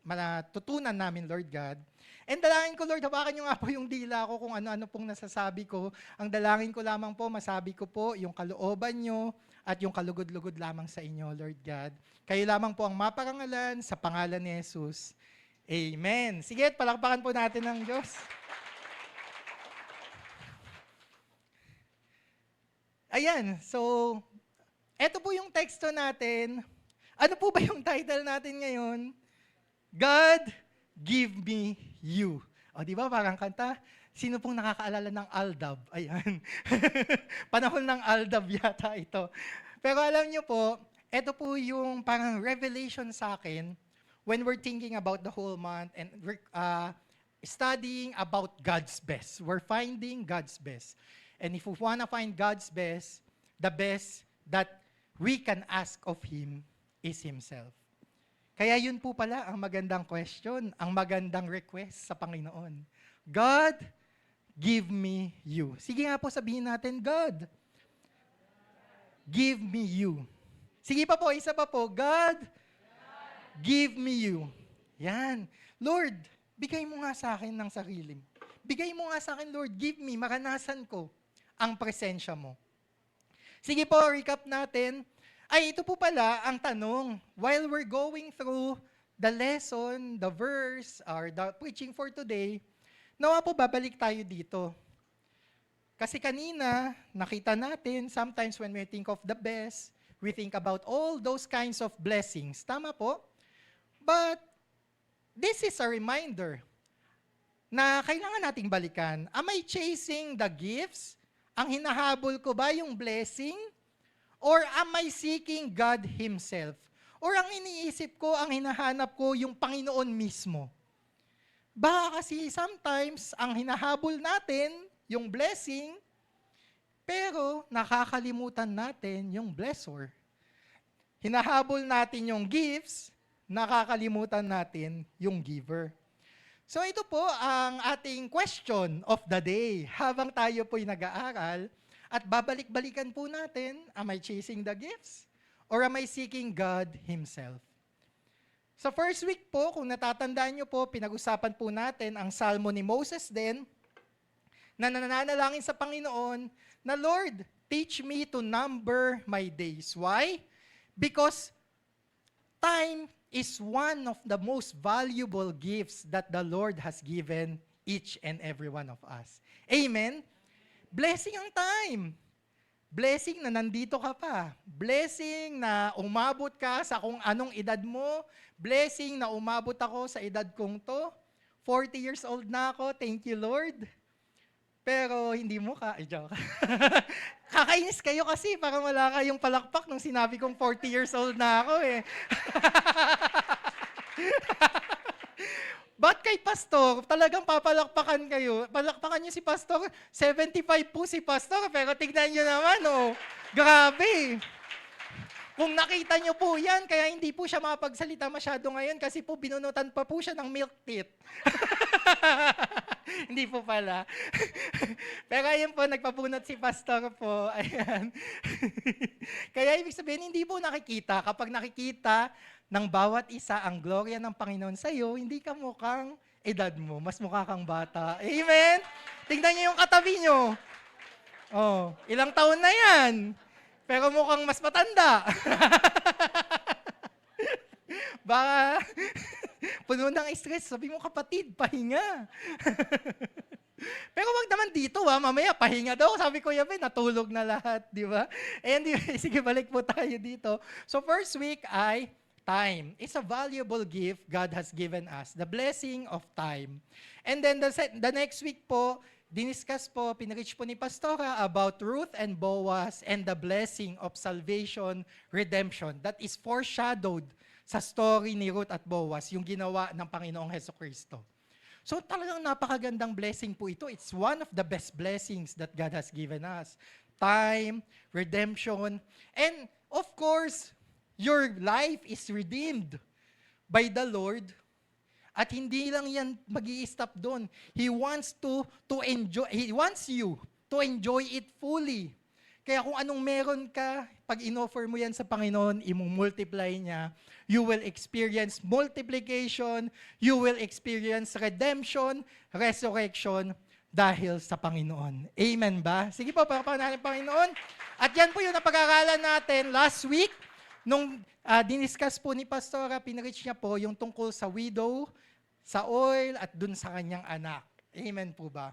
matutunan namin, Lord God. And dalangin ko, Lord, hawakan niyo nga po yung dila ko kung ano-ano pong nasasabi ko. Ang dalangin ko lamang po, masabi ko po yung kalooban niyo at yung kalugod-lugod lamang sa inyo, Lord God. Kayo lamang po ang maparangalan sa pangalan ni Jesus. Amen. Sige, palakpakan po natin ng Diyos. Ayan, so, eto po yung teksto natin. Ano po ba yung title natin ngayon? God, give me you. O, di ba parang kanta? Sino pong nakakaalala ng Aldab? Ayan. Panahon ng Aldab yata ito. Pero alam nyo po, eto po yung parang revelation sa akin when we're thinking about the whole month and studying about God's best. We're finding God's best. And if we want to find God's best, the best that we can ask of Him is Himself. Kaya yun po pala ang magandang question, ang magandang request sa Panginoon. God, give me you. Sige nga po sabihin natin, God, give me you. Sige pa po, isa pa po, God, give me you. Yan. Lord, bigay mo nga sa akin ng sarili. Bigay mo nga sa akin, Lord, give me, maranasan ko ang presensya mo. Sige po, recap natin. Ay, ito po pala ang tanong. While we're going through the lesson, the verse, or the preaching for today, nawa po babalik tayo dito. Kasi kanina, nakita natin, sometimes when we think of the best, we think about all those kinds of blessings. Tama po? But, this is a reminder na kailangan nating balikan. Am I chasing the gifts? Ang hinahabol ko ba yung blessing? Or am I seeking God Himself? Or ang iniisip ko, ang hinahanap ko, yung Panginoon mismo? Baka kasi sometimes, ang hinahabol natin, yung blessing, pero nakakalimutan natin yung blessor. Hinahabol natin yung gifts, nakakalimutan natin yung giver. So ito po ang ating question of the day. Habang tayo po'y nag-aaral at babalik-balikan po natin, am I chasing the gifts or am I seeking God Himself? Sa first week po, kung natatandaan nyo po, pinag-usapan po natin ang salmo ni Moses din, na nananalangin sa Panginoon na, Lord, teach me to number my days. Why? Because time is one of the most valuable gifts that the Lord has given each and every one of us. Amen? Blessing ang time. Blessing na nandito ka pa. Blessing na umabot ka sa kung anong edad mo. Blessing na umabot ako sa edad kong to. 40 years old na ako. Thank you, Lord. Pero hindi mo ka. Joke. Kakainis kayo kasi parang wala kayong palakpak nung sinabi kong 40 years old na ako eh. Ba't kay Pastor, talagang papalakpakan kayo? Palakpakan niyo si Pastor, 75 po si Pastor, pero tignan niyo naman, oh. Grabe. Kung nakita niyo po yan, kaya hindi po siya mapagsalita masyado ngayon kasi po binunutan pa po siya ng milk teeth. Hindi po pala. Pero ayun po, nagpapunot si Pastor po. Ayan. Kaya ibig sabihin, hindi po nakikita. Kapag nakikita ng bawat isa ang gloria ng Panginoon sa iyo, hindi ka mukhang edad mo. Mas mukha kang bata. Amen? Tingnan niyo yung katabi niyo. Oh, ilang taon na yan. Pero mukhang mas matanda. Baka puno ng stress. Sabi mo, kapatid, pahinga. Pero wag naman dito, mamaya pahinga daw. Sabi ko, yabe, natulog na lahat, di ba? And sige, balik po tayo dito. So first week ay time. It's a valuable gift God has given us. The blessing of time. And then the next week po, diniscuss po, pinreach po ni Pastora about Ruth and Boaz and the blessing of salvation, redemption. That is foreshadowed sa story ni Ruth at Boaz, yung ginawa ng Panginoong Hesukristo. So talagang napakagandang blessing po ito. It's one of the best blessings that God has given us. Time, redemption, and of course, your life is redeemed by the Lord. At hindi lang yan mag-i-stop doon. He wants you to enjoy it fully. Kaya kung anong meron ka, pag in-offer mo yan sa Panginoon, i-multiply niya, you will experience multiplication, you will experience redemption, resurrection, dahil sa Panginoon. Amen ba? Sige po, pagpapanahin ng Panginoon. At yan po yung napag-aralan natin last week, nung diniscuss po ni Pastora, pinreach niya po yung tungkol sa widow, sa oil, at dun sa kanyang anak. Amen po ba?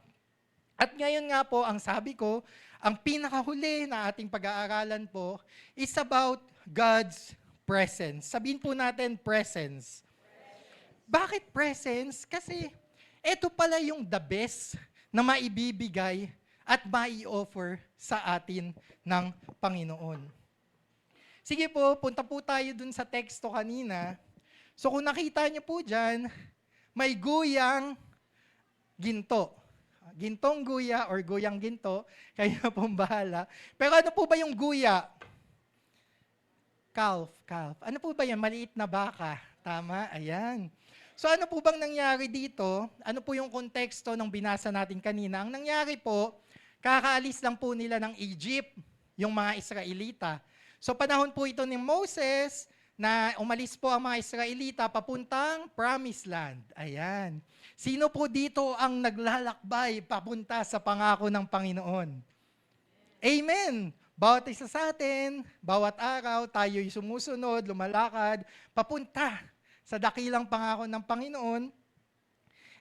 At ngayon nga po, ang sabi ko, ang pinakahuli na ating pag-aaralan po is about God's presence. Sabihin po natin, presence. Bakit presence? Kasi ito pala yung the best na maibibigay at mai-offer sa atin ng Panginoon. Sige po, punta po tayo dun sa teksto kanina. So kung nakita niyo po dyan, may guyang ginto. Gintong guya or guyang ginto, kayo na pong bahala. Pero ano po ba yung guya? Calf. Ano po ba yan? Maliit na baka. Tama? Ayan. So ano po bang nangyari dito? Ano po yung konteksto ng binasa natin kanina? Ang nangyari po, kakaalis lang po nila ng Egypt, yung mga Israelita. So panahon po ito ni Moses, na umalis po ang mga Israelita papuntang Promised Land. Ayan. Sino po dito ang naglalakbay papunta sa pangako ng Panginoon? Amen. Bawat isa sa atin, bawat araw, tayo'y sumusunod, lumalakad, papunta sa dakilang pangako ng Panginoon.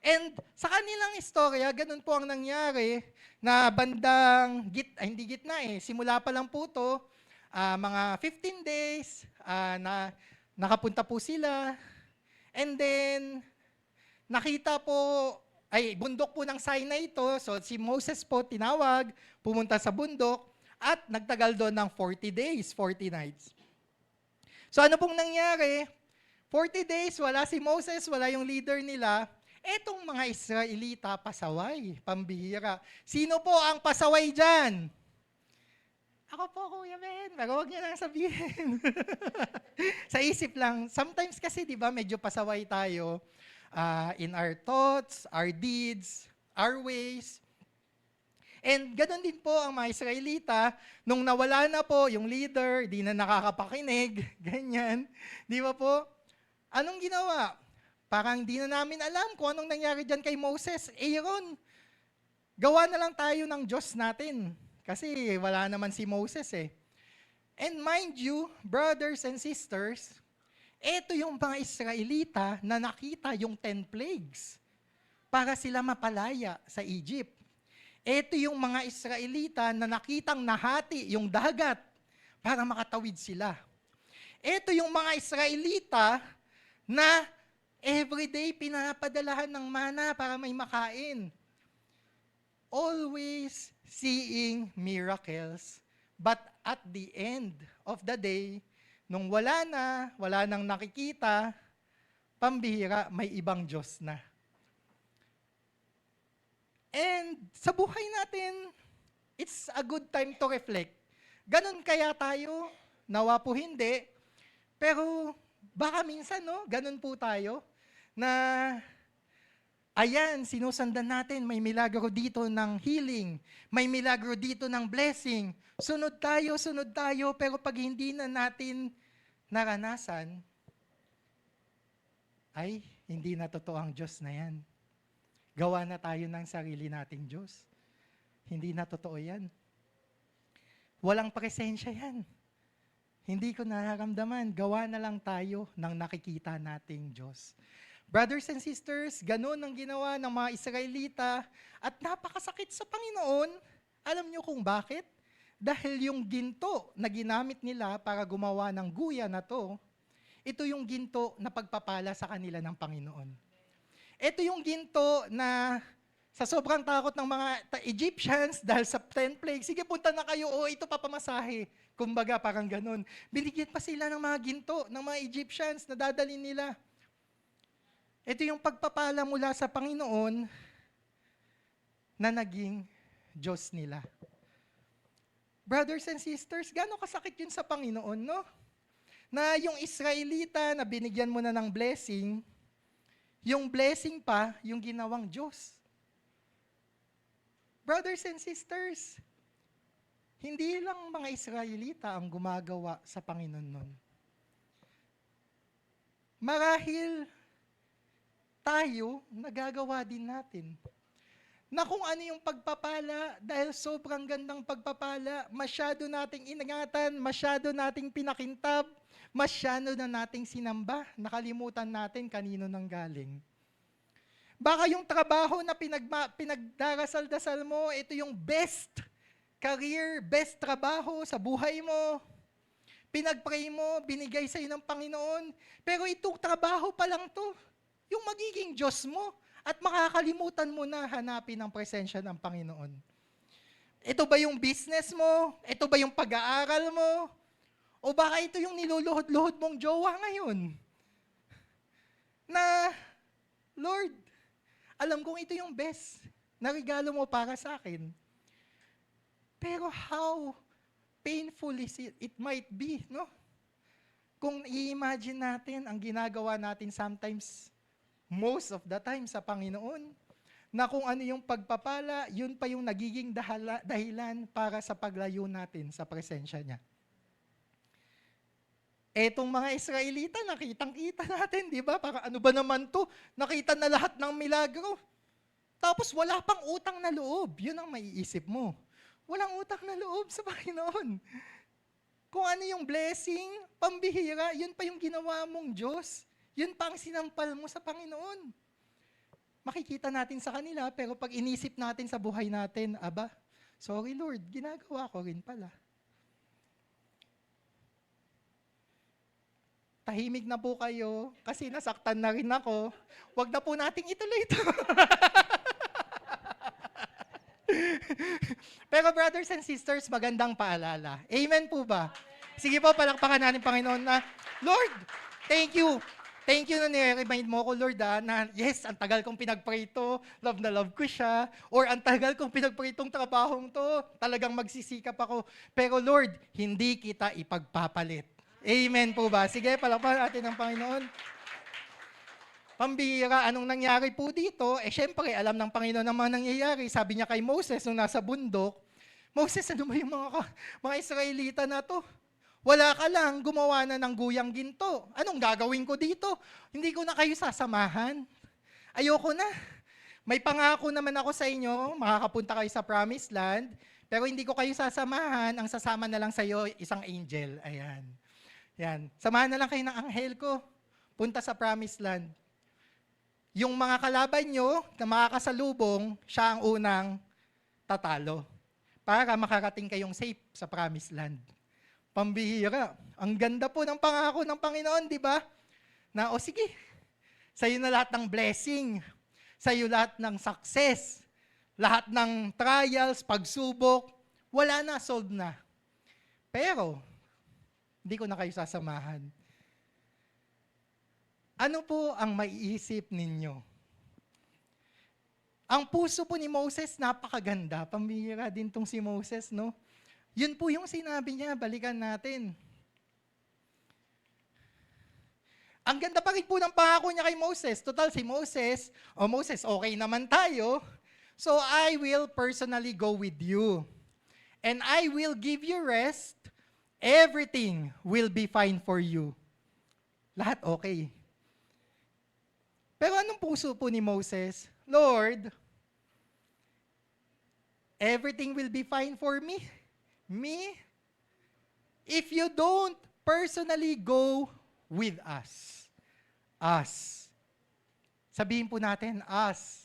And sa kanilang istorya, ganun po ang nangyari na bandang, hindi gitna simula pa lang po to, mga 15 days na nakapunta po sila. And then, nakita po, bundok po ng Sinai ito. So si Moses po tinawag, pumunta sa bundok, at nagtagal doon ng 40 days, 40 nights. So ano pong nangyari? 40 days, wala si Moses, wala yung leader nila. Etong mga Israelita, pasaway, pambihira. Sino po ang pasaway dyan? Ako po, Kuya Ben, pero huwag niyo lang sabihin. Sa isip lang. Sometimes kasi, di ba, medyo pasaway tayo in our thoughts, our deeds, our ways. And ganoon din po ang mga Israelita, nung nawala na po yung leader, di na nakakapakinig, ganyan. Di ba po? Anong ginawa? Parang di na namin alam kung anong nangyari dyan kay Moses. Aaron, gawa na lang tayo ng Diyos natin. Kasi wala naman si Moses eh. And mind you, brothers and sisters, ito yung mga Israelita na nakita yung 10 plagues para sila mapalaya sa Egypt. Ito yung mga Israelita na nakitang nahati yung dagat para makatawid sila. Ito yung mga Israelita na everyday pinapadalahan ng mana para may makain. Always seeing miracles. But at the end of the day, nung wala nang nakikita, pambihira, may ibang Diyos na. And sa buhay natin, it's a good time to reflect. Ganon kaya tayo? Nawa po hindi. Pero baka minsan, no? Ganon po tayo na ayan, sinusundan natin, may milagro dito ng healing, may milagro dito ng blessing. Sunod tayo, pero pag hindi na natin naranasan, ay, hindi na totoo ang Diyos na yan. Gawa na tayo ng sarili nating Diyos. Hindi na totoo yan. Walang presensya yan. Hindi ko nararamdaman. Gawa na lang tayo ng nakikita nating Diyos. Brothers and sisters, ganun ang ginawa ng mga Israelita at napakasakit sa Panginoon. Alam niyo kung bakit? Dahil yung ginto na ginamit nila para gumawa ng guya na to, ito yung ginto na pagpapala sa kanila ng Panginoon. Ito yung ginto na sa sobrang takot ng mga Egyptians dahil sa 10 plagues, sige punta na kayo, ito papamasahe. Kumbaga parang ganun. Binigyan pa sila ng mga ginto ng mga Egyptians na dadalhin nila. Ito yung pagpapala mula sa Panginoon na naging Diyos nila. Brothers and sisters, gaano kasakit yun sa Panginoon, no? Na yung Israelita na binigyan mo na ng blessing, yung blessing pa, yung ginawang Diyos. Brothers and sisters, hindi lang mga Israelita ang gumagawa sa Panginoon nun. Marahil, tayo, nagagawa din natin. Na kung ano yung pagpapala, dahil sobrang gandang pagpapala, masyado nating iningatan, masyado nating pinakintab, masyado na nating sinamba, nakalimutan natin kanino nang galing. Baka yung trabaho na pinagdarasal-dasal mo, ito yung best career, best trabaho sa buhay mo. Pinagpray mo, binigay sa'yo ng Panginoon, pero itong trabaho pa lang to. Yung magiging Diyos mo at makakalimutan mo na hanapin ang presensya ng Panginoon. Ito ba yung business mo? Ito ba yung pag-aaral mo? O baka ito yung niluluhod-luhod mong jowa ngayon? Na, Lord, alam kong ito yung best na regalo mo para sa akin. Pero how painful is it might be, no? Kung i-imagine natin ang ginagawa natin sometimes, most of the time sa Panginoon, na kung ano yung pagpapala, yun pa yung nagiging dahilan para sa paglayo natin sa presensya niya. Etong mga Israelita, nakitang-kita natin, di ba? Para ano ba naman to? Nakita na lahat ng milagro. Tapos wala pang utang na loob. Yun ang maiisip mo. Walang utang na loob sa Panginoon. Kung ano yung blessing, pambihira, yun pa yung ginawa mong Diyos. Yun pa ang sinampal mo sa Panginoon. Makikita natin sa kanila, pero pag inisip natin sa buhay natin, aba, sorry Lord, ginagawa ko rin pala. Tahimik na po kayo, kasi nasaktan na rin ako. Huwag na po nating ituloy ito. Pero brothers and sisters, magandang paalala. Amen po ba? Sige po, palakpakan natin Panginoon na, Lord, thank you. Thank you na nire-remind mo ko, Lord, na yes, ang tagal kong pinag-pray ito, love na love ko siya, or ang tagal kong pinag-pray itong trabahong to, talagang magsisikap ako. Pero Lord, hindi kita ipagpapalit. Amen po ba? Sige, palakpakan natin ang Panginoon. Pambihira, anong nangyari po dito? Syempre, alam ng Panginoon ang mga nangyayari. Sabi niya kay Moses, nung nasa bundok, Moses, ano ba yung mga Israelita na to? Wala ka lang, gumawa na ng guyang ginto. Anong gagawin ko dito? Hindi ko na kayo sasamahan. Ayoko na. May pangako naman ako sa inyo, makakapunta kayo sa promised land, Pero hindi ko kayo sasamahan, ang sasama na lang sa'yo, isang angel. Ayan. Yan. Samahan na lang kayo ng anghel ko. Punta sa promised land. Yung mga kalaban nyo na makakasalubong, siya ang unang tatalo. Para makarating kayong safe sa promised land. Pambihira. Ang ganda po ng pangako ng Panginoon, di ba? Na, o sige, sa'yo na lahat ng blessing. Sa'yo lahat ng success. Lahat ng trials, pagsubok. Wala na, solved na. Pero, hindi ko na kayo sasamahan. Ano po ang maiisip ninyo? Ang puso po ni Moses, napakaganda. Pambihira din tong si Moses, no? Yun po yung sinabi niya, balikan natin. Ang ganda pa rin po ng pangako niya kay Moses. Total, si Moses, Moses, okay naman tayo. So I will personally go with you. And I will give you rest. Everything will be fine for you. Lahat okay. Pero anong puso po ni Moses? Lord, everything will be fine for me. Me? If you don't personally go with us. Us. Sabihin po natin, us.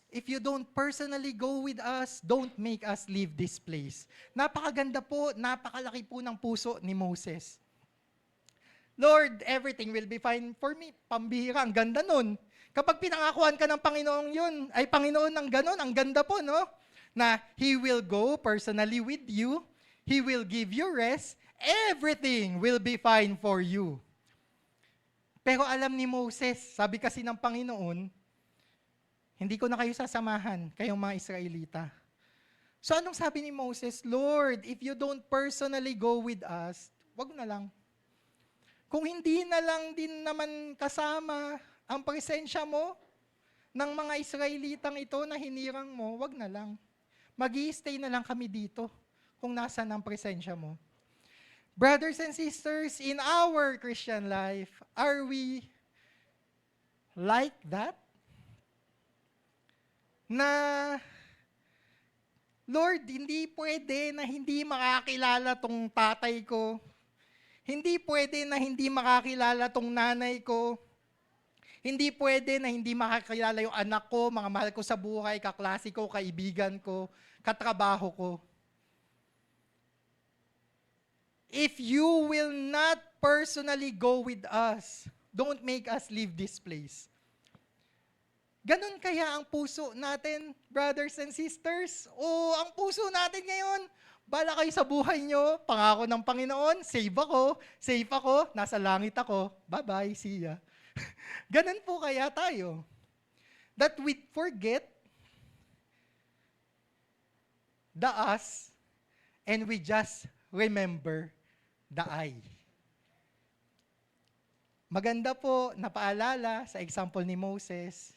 If you don't personally go with us, don't make us leave this place. Napakaganda po, napakalaki po ng puso ni Moses. Lord, everything will be fine for me. Pambihira, ang ganda nun. Kapag pinangakuan ka ng Panginoon yun, ay Panginoon ng ganon, ang ganda po, no? Na He will go personally with you, He will give you rest, everything will be fine for you. Pero alam ni Moses, sabi kasi ng Panginoon, hindi ko na kayo sasamahan, kayong mga Israelita. So anong sabi ni Moses? Lord, if you don't personally go with us, wag na lang. Kung hindi na lang din naman kasama ang presensya mo ng mga Israelitang ito na hinirang mo, wag na lang. Mag-i-stay na lang kami dito kung nasaan ang presensya mo. Brothers and sisters, in our Christian life, are we like that? Na, Lord, hindi pwede na hindi makakilala tong tatay ko. Hindi pwede na hindi makakilala tong nanay ko. Hindi pwede na hindi makakilala yung anak ko, mga mahal ko sa buhay, kaklase ko, kaibigan ko, katrabaho ko. If you will not personally go with us, don't make us leave this place. Ganun kaya ang puso natin, brothers and sisters? O ang puso natin ngayon, bala kayo sa buhay nyo, pangako ng Panginoon, safe ako, nasa langit ako, bye-bye, see ya. Ganun po kaya tayo. That we forget the us and we just remember the I. Maganda po na paalala sa example ni Moses.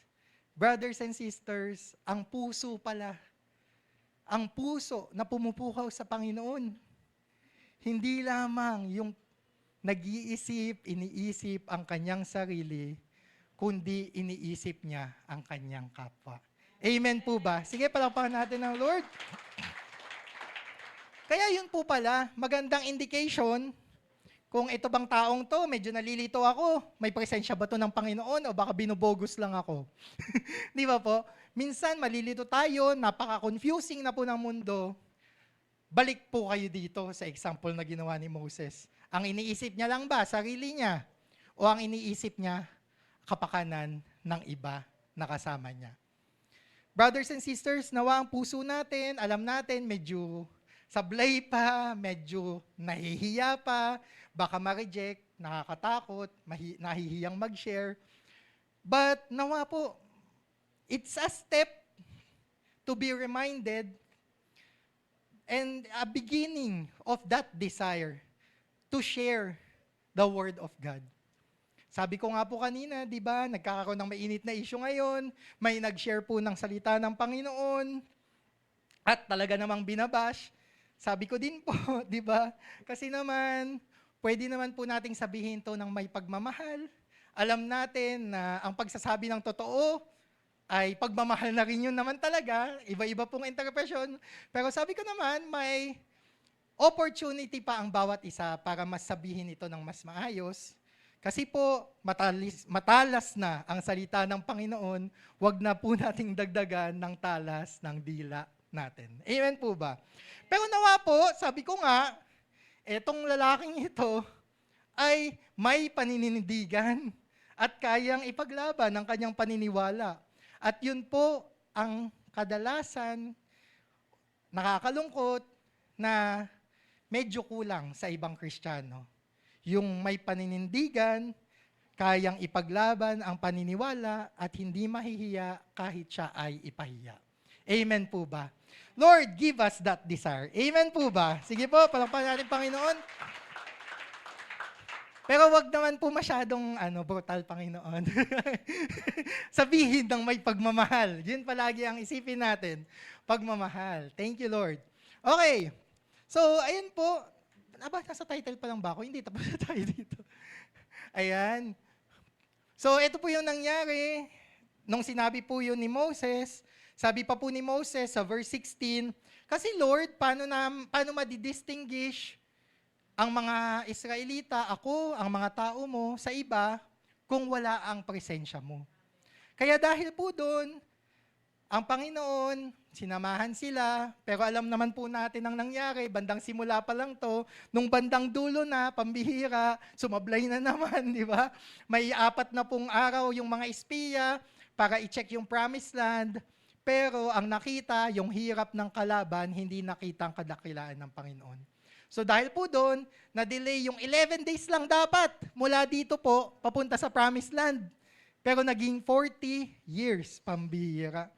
Brothers and sisters, ang puso pala, ang puso na pumupukaw sa Panginoon, hindi lamang yung nag-iisip, iniisip ang kanyang sarili, kundi iniisip niya ang kanyang kapwa. Amen po ba? Sige, palakpakan natin ng Lord. Kaya yun po pala, magandang indication kung ito bang taong to, medyo nalilito ako, may presensya ba to ng Panginoon o baka binubogus lang ako? Di ba po? Minsan malilito tayo, napaka-confusing na po ng mundo. Balik po kayo dito sa example na ginawa ni Moses. Ang iniisip niya lang ba, sarili niya? O ang iniisip niya, kapakanan ng iba na kasama niya? Brothers and sisters, nawa ang puso natin, alam natin, medyo sablay pa, medyo nahihiya pa, baka ma-reject, nakakatakot, nahihiyang mag-share. But nawa po, it's a step to be reminded and a beginning of that desire to share the Word of God. Sabi ko nga po kanina, di ba, nagkakaroon ng mainit na issue ngayon, may nag-share po ng salita ng Panginoon, at talaga namang binabash. Sabi ko din po, di ba, kasi naman, pwede naman po nating sabihin to ng may pagmamahal. Alam natin na ang pagsasabi ng totoo, ay pagmamahal na rin yun naman talaga. Iba-iba pong interpretation. Pero sabi ko naman, may opportunity pa ang bawat isa para mas sabihin ito ng mas maayos. Kasi po, matalas na ang salita ng Panginoon, wag na po nating dagdagan ng talas ng dila natin. Amen po ba? Pero nawa po, sabi ko nga, etong lalaking ito ay may paninindigan at kayang ipaglaban ang kanyang paniniwala. At yun po ang kadalasan nakakalungkot na medyo kulang sa ibang Kristiyano. Yung may paninindigan, kayang ipaglaban ang paniniwala at hindi mahihiya kahit siya ay ipahiya. Amen po ba? Lord, give us that desire. Amen po ba? Sige po, palakpakan natin Panginoon. Pero wag naman po masyadong brutal, Panginoon. Sabihin ng may pagmamahal. Yun palagi ang isipin natin. Pagmamahal. Thank you, Lord. Okay. So, ayun po. Nasa title pa lang ba ako? Hindi, tapos na tayo dito. Ayan. So, ito po yung nangyari. Nung sinabi po yun ni Moses, sabi pa po ni Moses sa verse 16, kasi Lord, paano madidistinguish ang mga Israelita, ako, ang mga tao mo, sa iba, kung wala ang presensya mo. Kaya dahil po doon, ang Panginoon, sinamahan sila, pero alam naman po natin ang nangyari, bandang simula pa lang to, nung bandang dulo na, pambihira, sumablay na naman, di ba? May 4 na pong araw yung mga espiya para i-check yung promised land, pero ang nakita, yung hirap ng kalaban, hindi nakita ang kadakilaan ng Panginoon. So dahil po doon, na-delay yung 11 days lang dapat mula dito po, papunta sa promised land. Pero naging 40 years, pambihira.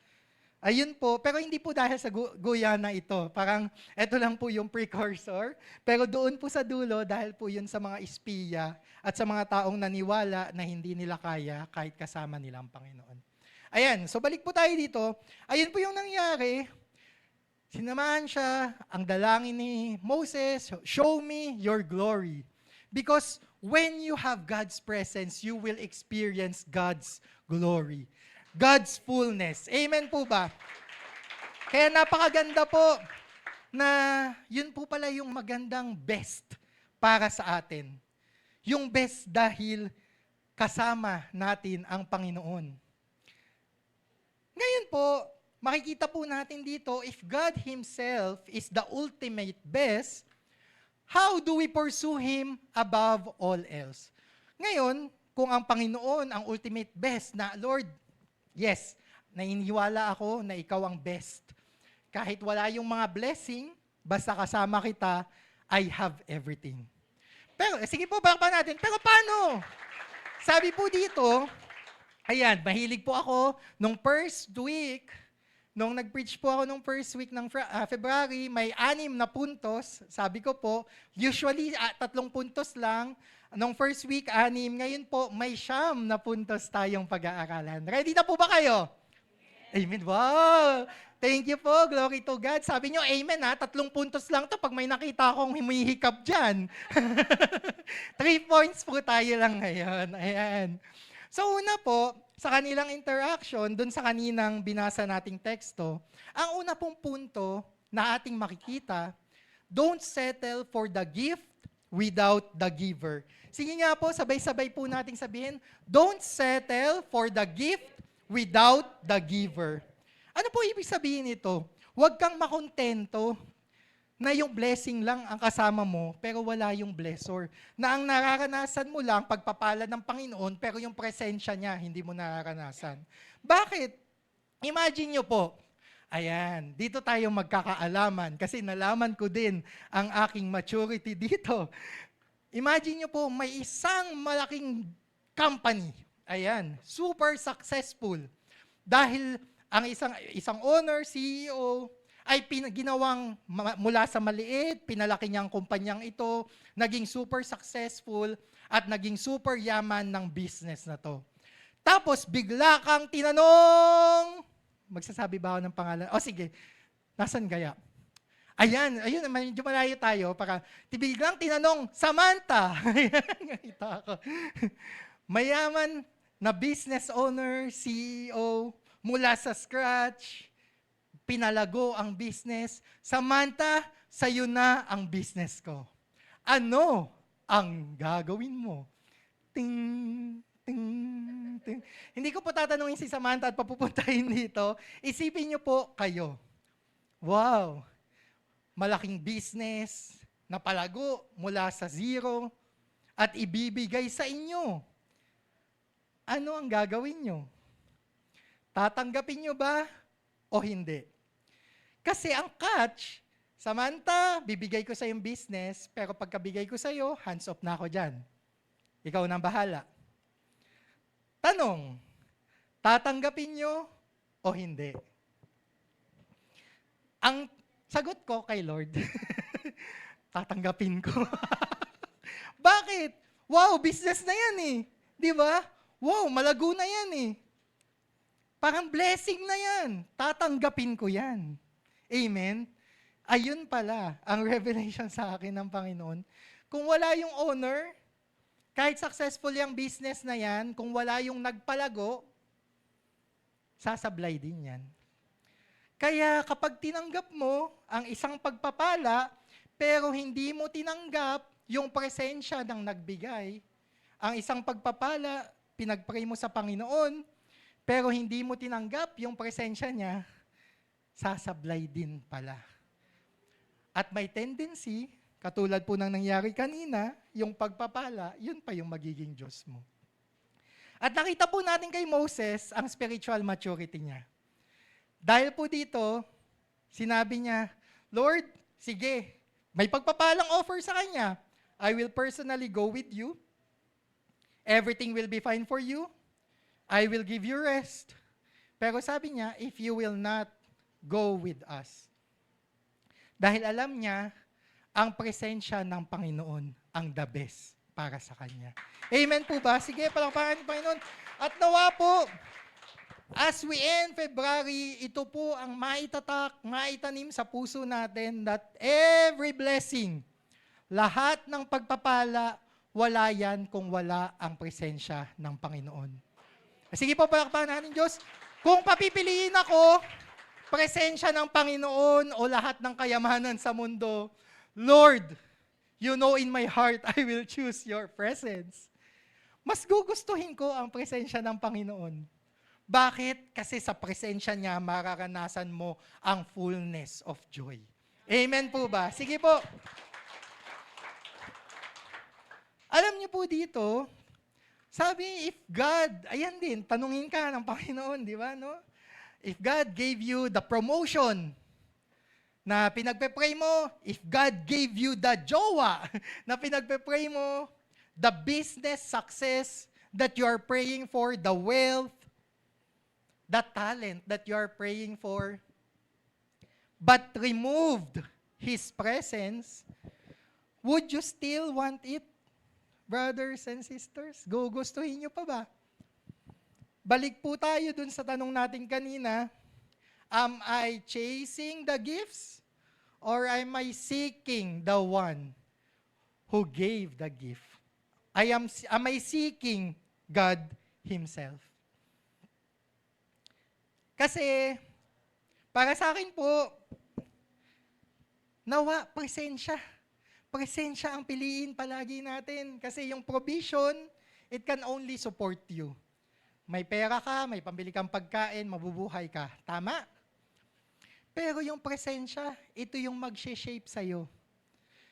Ayun po, pero hindi po dahil sa Guyana ito. Parang ito lang po yung precursor. Pero doon po sa dulo, dahil po yun sa mga espiya at sa mga taong naniwala na hindi nila kaya kahit kasama nila ang Panginoon. Ayan, so balik po tayo dito. Ayun po yung nangyari. Sinamahan siya, ang dalangin ni Moses, show me your glory. Because when you have God's presence, you will experience God's glory. God's fullness. Amen po ba? Kaya napakaganda po na yun po pala yung magandang best para sa atin. Yung best dahil kasama natin ang Panginoon. Ngayon po, makikita po natin dito, if God Himself is the ultimate best, how do we pursue Him above all else? Ngayon, kung ang Panginoon ang ultimate best na, Lord, yes, naniniwala ako na Ikaw ang best. Kahit wala yung mga blessing, basta kasama kita, I have everything. Pero, sige po, palakpakan natin. Pero paano? Sabi po dito, ayan, mahilig po ako, nung first week, nung nag-preach po ako nung first week ng February, may 6 na puntos. Sabi ko po, usually 3 puntos lang. Nung first week, 6. Ngayon po, may 9 na puntos tayong pag-aaralan. Ready na po ba kayo? Amen. Wow! Thank you po. Glory to God. Sabi nyo, amen ha. 3 puntos lang to pag may nakita akong humihikap dyan. 3 points po tayo lang ngayon. Ayan. So una po, sa kanilang interaction, dun sa kaninang binasa nating teksto, ang una pong punto na ating makikita, don't settle for the gift without the giver. Sige nga po, sabay-sabay po nating sabihin, don't settle for the gift without the giver. Ano po ibig sabihin nito? Huwag kang makontento na yung blessing lang ang kasama mo, pero wala yung blessor. Na ang nararanasan mo lang, pagpapala ng Panginoon, pero yung presensya niya, hindi mo nararanasan. Bakit? Imagine nyo po, ayan, dito tayo magkakaalaman, kasi nalaman ko din ang aking maturity dito. Imagine nyo po, may isang malaking company, ayan, super successful. Dahil ang isang owner, CEO, ay ginawang mula sa maliit, pinalaki niya ang kumpanyang ito, naging super successful, at naging super yaman ng business na to. Tapos bigla kang tinanong, magsasabi ba ako ng pangalan? O sige, nasan kaya? Ayan, medyo malayo tayo. Biglang tinanong, Samantha! Ayan, nakita ko. Mayaman na business owner, CEO, mula sa scratch, pinalago ang business. Samantha, sa'yo na ang business ko. Ano ang gagawin mo? Ting, ting, ting. Hindi ko po tatanungin si Samantha at papupuntahin dito. Isipin niyo po kayo. Wow, malaking business, napalago mula sa zero, at ibibigay sa inyo. Ano ang gagawin niyo? Tatanggapin niyo ba o hindi? Kasi ang catch, Samantha, bibigay ko sa yung business, pero pagkabigay ko sa iyo, hands off na ako dyan. Ikaw nang bahala. Tanong, tatanggapin nyo o hindi? Ang sagot ko kay Lord, tatanggapin ko. Bakit? Wow, business na yan eh. Di ba? Wow, malago na yan eh. Parang blessing na yan. Tatanggapin ko yan. Amen? Ayun pala ang revelation sa akin ng Panginoon. Kung wala yung owner, kahit successful yung business na yan, kung wala yung nagpalago, sasablay din yan. Kaya kapag tinanggap mo ang isang pagpapala, pero hindi mo tinanggap yung presensya ng nagbigay, ang isang pagpapala, pinagpray mo sa Panginoon, pero hindi mo tinanggap yung presensya niya, sasablay din pala. At may tendency, katulad po ng nangyari kanina, yung pagpapala, yun pa yung magiging Diyos mo. At nakita po natin kay Moses ang spiritual maturity niya. Dahil po dito, sinabi niya, Lord, sige, may pagpapalang offer sa kanya. I will personally go with you. Everything will be fine for you. I will give you rest. Pero sabi niya, if you will not go with us. Dahil alam niya, ang presensya ng Panginoon ang the best para sa kanya. Amen po ba? Sige, palakpakan ng Panginoon. At nawa po, as we end February, ito po ang maitanim sa puso natin that every blessing, lahat ng pagpapala, wala yan kung wala ang presensya ng Panginoon. Sige po, palakpakan natin Diyos. Kung papipiliin ako, presensya ng Panginoon o lahat ng kayamanan sa mundo, Lord, you know in my heart, I will choose your presence. Mas gugustuhin ko ang presensya ng Panginoon. Bakit? Kasi sa presensya niya, mararanasan mo ang fullness of joy. Amen po ba? Sige po. Alam niyo po dito, sabi, if God, ayan din, tanungin ka ng Panginoon, di ba, no? If God gave you the promotion na pinagpe-pray mo, if God gave you the jowa na pinagpe-pray mo, the business success that you are praying for, the wealth, the talent that you are praying for, but removed His presence, would you still want it, brothers and sisters? Gugustuhin niyo pa ba? Balik po tayo dun sa tanong natin kanina, am I chasing the gifts or am I seeking the one who gave the gift? Am I seeking God Himself? Kasi, para sa akin po, nawa, presensya. Presensya ang piliin palagi natin. Kasi yung provision, it can only support you. May pera ka, may pambili kang pagkain, mabubuhay ka. Tama? Pero yung presensya, ito yung mag-shape sa'yo.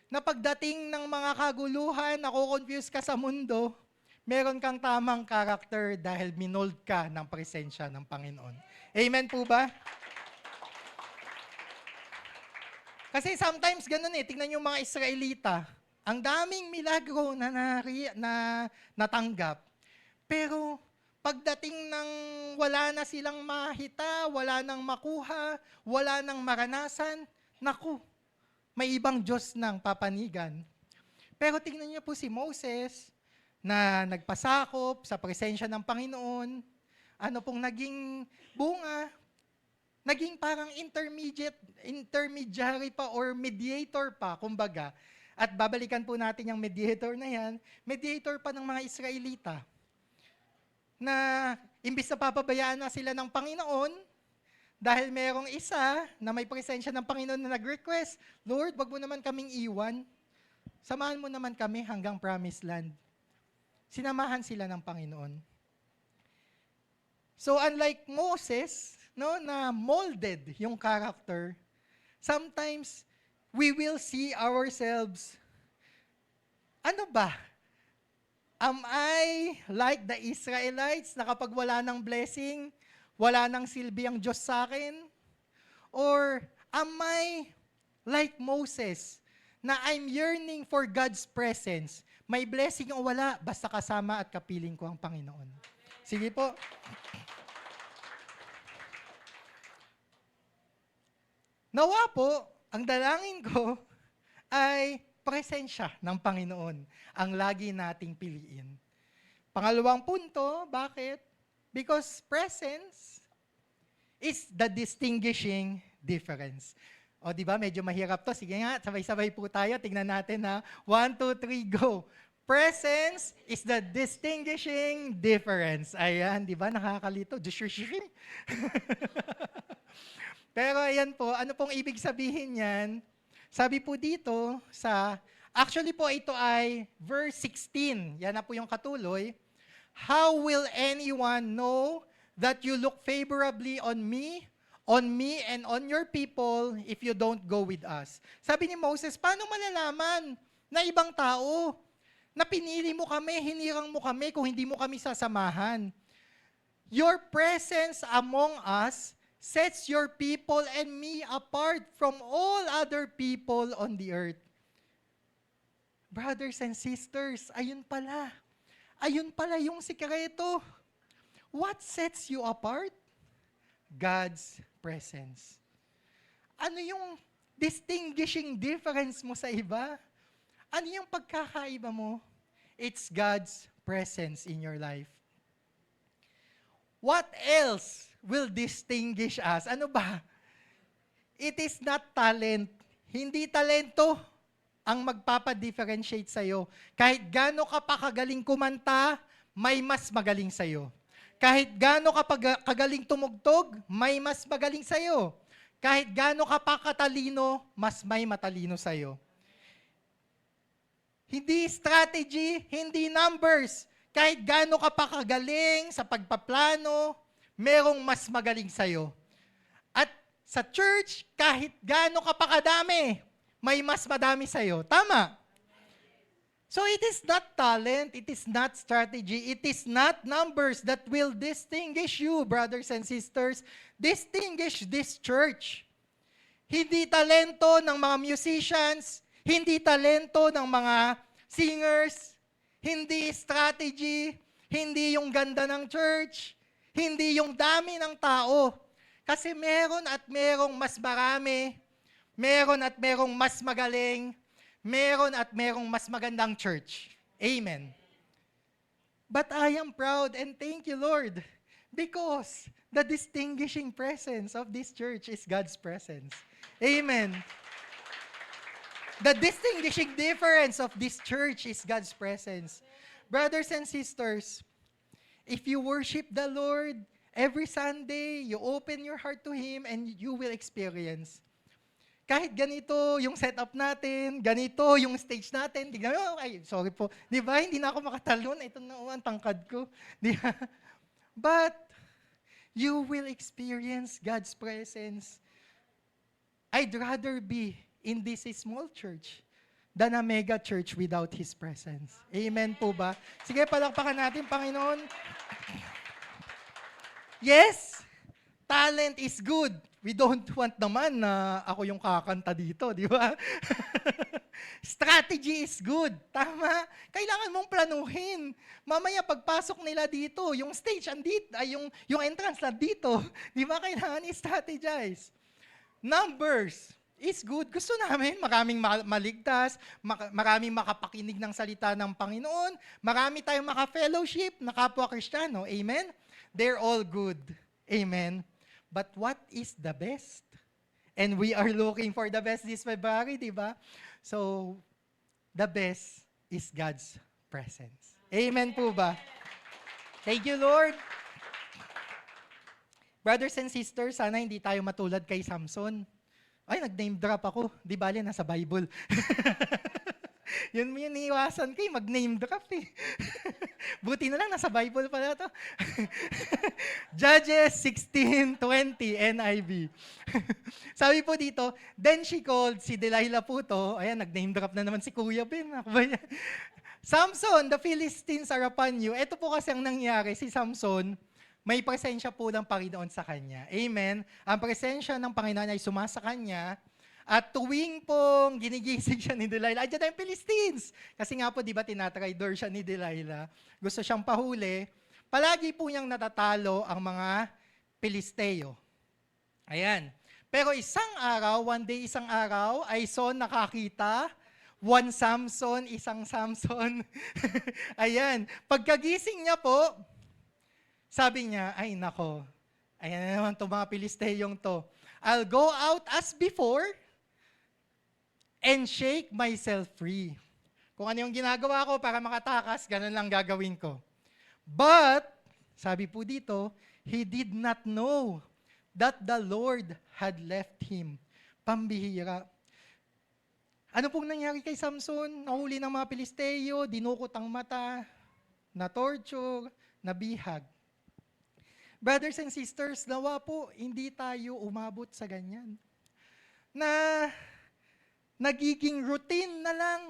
Na pagdating ng mga kaguluhan, nako-confuse ka sa mundo, meron kang tamang character dahil minold ka ng presensya ng Panginoon. Amen po ba? Kasi sometimes ganun eh, tingnan yung mga Israelita, ang daming milagro na natanggap. Pero pagdating ng wala na silang mahita, wala nang makuha, wala nang maranasan, naku, may ibang Diyos nang papanigan. Pero tingnan niyo po si Moses na nagpasakop sa presensya ng Panginoon. Ano pong naging bunga? Naging parang intermediary pa or mediator pa, kumbaga. At babalikan po natin yung mediator na yan, mediator pa ng mga Israelita. na imbis na papabayaan na sila ng Panginoon, dahil merong isa na may presensya ng Panginoon na nag-request, Lord, wag mo naman kaming iwan. Samahan mo naman kami hanggang promised land. Sinamahan sila ng Panginoon. So unlike Moses, no, na molded yung character, sometimes we will see ourselves, ano ba? Am I like the Israelites na kapag wala ng blessing, wala nang silbi ang Diyos sa akin? Or am I like Moses na I'm yearning for God's presence? May blessing o wala, basta kasama at kapiling ko ang Panginoon. Sige po. Nawa po, ang dalangin ko ay presensya ng Panginoon ang lagi nating piliin. Pangalawang punto, bakit? Because presence is the distinguishing difference. O di ba, medyo mahirap to. Sige nga, sabay-sabay po tayo. Tignan natin ha. 1, 2, 3, go. Presence is the distinguishing difference. Ayan, di ba, nakakalito. Pero ayan po, ano pong ibig sabihin yan? Sabi po dito actually po ito ay verse 16. Yan na po yung katuloy. How will anyone know that you look favorably on me and on your people if you don't go with us? Sabi ni Moses, paano malalaman na ibang tao na pinili mo kami, hinirang mo kami kung hindi mo kami sasamahan? Your presence among us sets your people and me apart from all other people on the earth. Brothers and sisters, ayun pala. Ayun pala yung sikreto. What sets you apart? God's presence. Ano yung distinguishing difference mo sa iba? Ano yung pagkakaiba mo? It's God's presence in your life. What else will distinguish us? Ano ba? It is not talent. Hindi talento ang magpapa-differentiate sa'yo. Kahit gaano ka pa kagaling kumanta, may mas magaling sa'yo. Kahit gaano ka pa kagaling tumugtog, may mas magaling sa'yo. Kahit gaano ka pa katalino, mas may matalino sa'yo. Hindi strategy, hindi numbers. Kahit gaano ka pa kagaling sa pagpaplano, merong mas magaling sa'yo. At sa church, kahit gaano ka pa kadami, may mas madami sa'yo. Tama? So it is not talent, it is not strategy, it is not numbers that will distinguish you, brothers and sisters. Distinguish this church. Hindi talento ng mga musicians, hindi talento ng mga singers, hindi strategy, hindi yung ganda ng church, hindi yung dami ng tao. Kasi meron at merong mas marami, meron at merong mas magaling, meron at merong mas magandang church. Amen. But I am proud and thank you, Lord, because the distinguishing presence of this church is God's presence. Amen. The distinguishing difference of this church is God's presence. Brothers and sisters, if you worship the Lord every Sunday, you open your heart to Him and you will experience. Kahit ganito yung setup natin, ganito yung stage natin, tignan mo, ay, sorry po, di ba, hindi na ako makatalon, ito na ang tangkad ko. Di ba? But, you will experience God's presence. I'd rather be in this small church than a mega church without His presence. Amen po ba? Sige, palakpakan natin, Panginoon. Yes, talent is good. We don't want naman na ako yung kakanta dito, di ba? Strategy is good. Tama. Kailangan mong planuhin. Mamaya pagpasok nila dito, yung stage andito, ay yung entrance na dito, di ba kailangan i-strategize? Numbers is good. Gusto namin maraming maligtas, maraming makapakinig ng salita ng Panginoon, marami tayong maka-fellowship na kapwa Kristiyano. Amen? They're all good. Amen? But what is the best? And we are looking for the best this February, di ba? So, the best is God's presence. Amen po ba? Thank you, Lord. Brothers and sisters, sana hindi tayo matulad kay Samson. Ay, nag-name drop ako. Di bali, nasa Bible. Yun mo yun, iiwasan ko mag-name drop eh. Buti na lang, nasa Bible pala to. Judges 16:20 NIV. Sabi po dito, then she called, si Delilah po to, ayan, nag-name drop na naman si Kuya Ben. Ako ba yan? Samson, the Philistines are upon you. Ito po kasi ang nangyari, si Samson, may presensya po ng Panginoon sa kanya. Amen? Ang presensya ng Panginoon ay sumasa kanya. At tuwing pong ginigising siya ni Delilah, andyan na yung Philistines. Kasi nga po, di ba, tinatrador siya ni Delilah. Gusto siyang pahuli. Palagi po niyang natatalo ang mga Pilisteo. Ayan. Pero isang araw, isang araw, ay Son nakakita, one Samson, isang Samson. Ayan. Pagkagising niya po, sabi niya, ay nako, ayan na naman itong mga Pilisteyong to. I'll go out as before, and shake myself free. Kung ano yung ginagawa ko para makatakas, ganun lang gagawin ko. But, sabi po dito, he did not know that the Lord had left him. Pambihira. Ano pong nangyari kay Samson? Nahuli ng mga Pilisteo, dinukot ang mata, na-torture, nabihag. Brothers and sisters, nawa po, hindi tayo umabot sa ganyan. Na nagiging routine na lang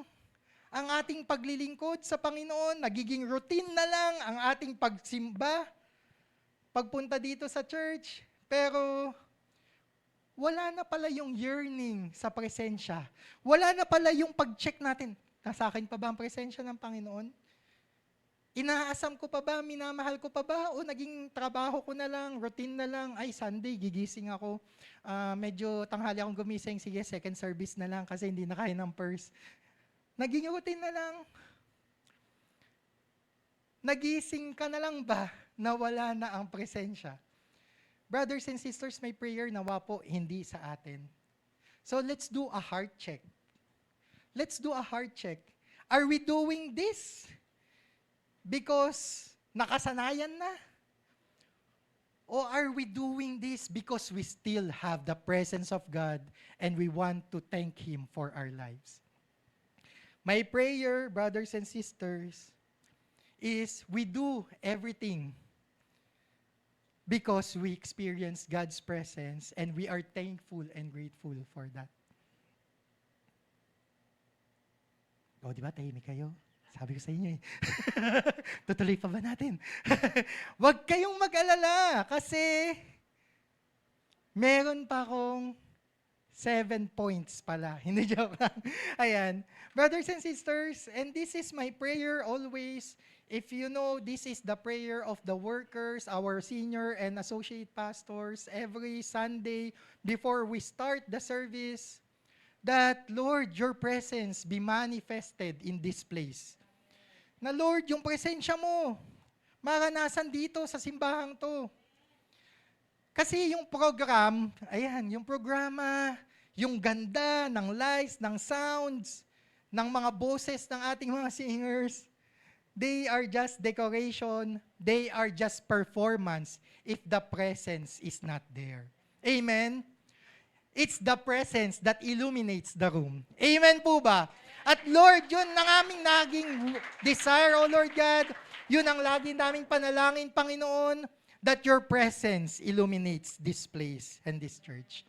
ang ating paglilingkod sa Panginoon, nagiging routine na lang ang ating pagsimba, pagpunta dito sa church, pero wala na pala yung yearning sa presensya. Wala na pala yung pag-check natin, nasa akin pa ba ang presensya ng Panginoon? Inaasam ko pa ba, minamahal ko pa ba, o naging trabaho ko na lang, routine na lang, ay Sunday, gigising ako, medyo tanghali akong gumising, sige, second service na lang kasi hindi na kaya ng purse. Naging routine na lang. Nagising ka na lang ba na wala na ang presensya? Brothers and sisters, may prayer nawa po hindi sa atin. So let's do a heart check. Let's do a heart check. Are we doing this because nakasanayan na? Or are we doing this because we still have the presence of God and we want to thank Him for our lives? My prayer, brothers and sisters, is we do everything because we experience God's presence and we are thankful and grateful for that. O, di ba, tahimik kayo? Sabi ko sa inyo eh. Tutuloy pa ba natin? Huwag kayong mag-alala kasi meron pa akong 7 points pala. Hindi joke lang. Ayan. Brothers and sisters, and this is my prayer always. If you know, this is the prayer of the workers, our senior and associate pastors, every Sunday before we start the service, that, Lord, your presence be manifested in this place. Na, Lord, yung presensya mo, maranasan dito sa simbahang to. Kasi yung program, ayan, yung programa, yung ganda ng lights, ng sounds, ng mga boses ng ating mga singers, they are just decoration, they are just performance if the presence is not there. Amen? It's the presence that illuminates the room. Amen po ba? At Lord, yun ang aming naging desire, O Lord God. Yun ang lagi naming panalangin, Panginoon, that your presence illuminates this place and this church.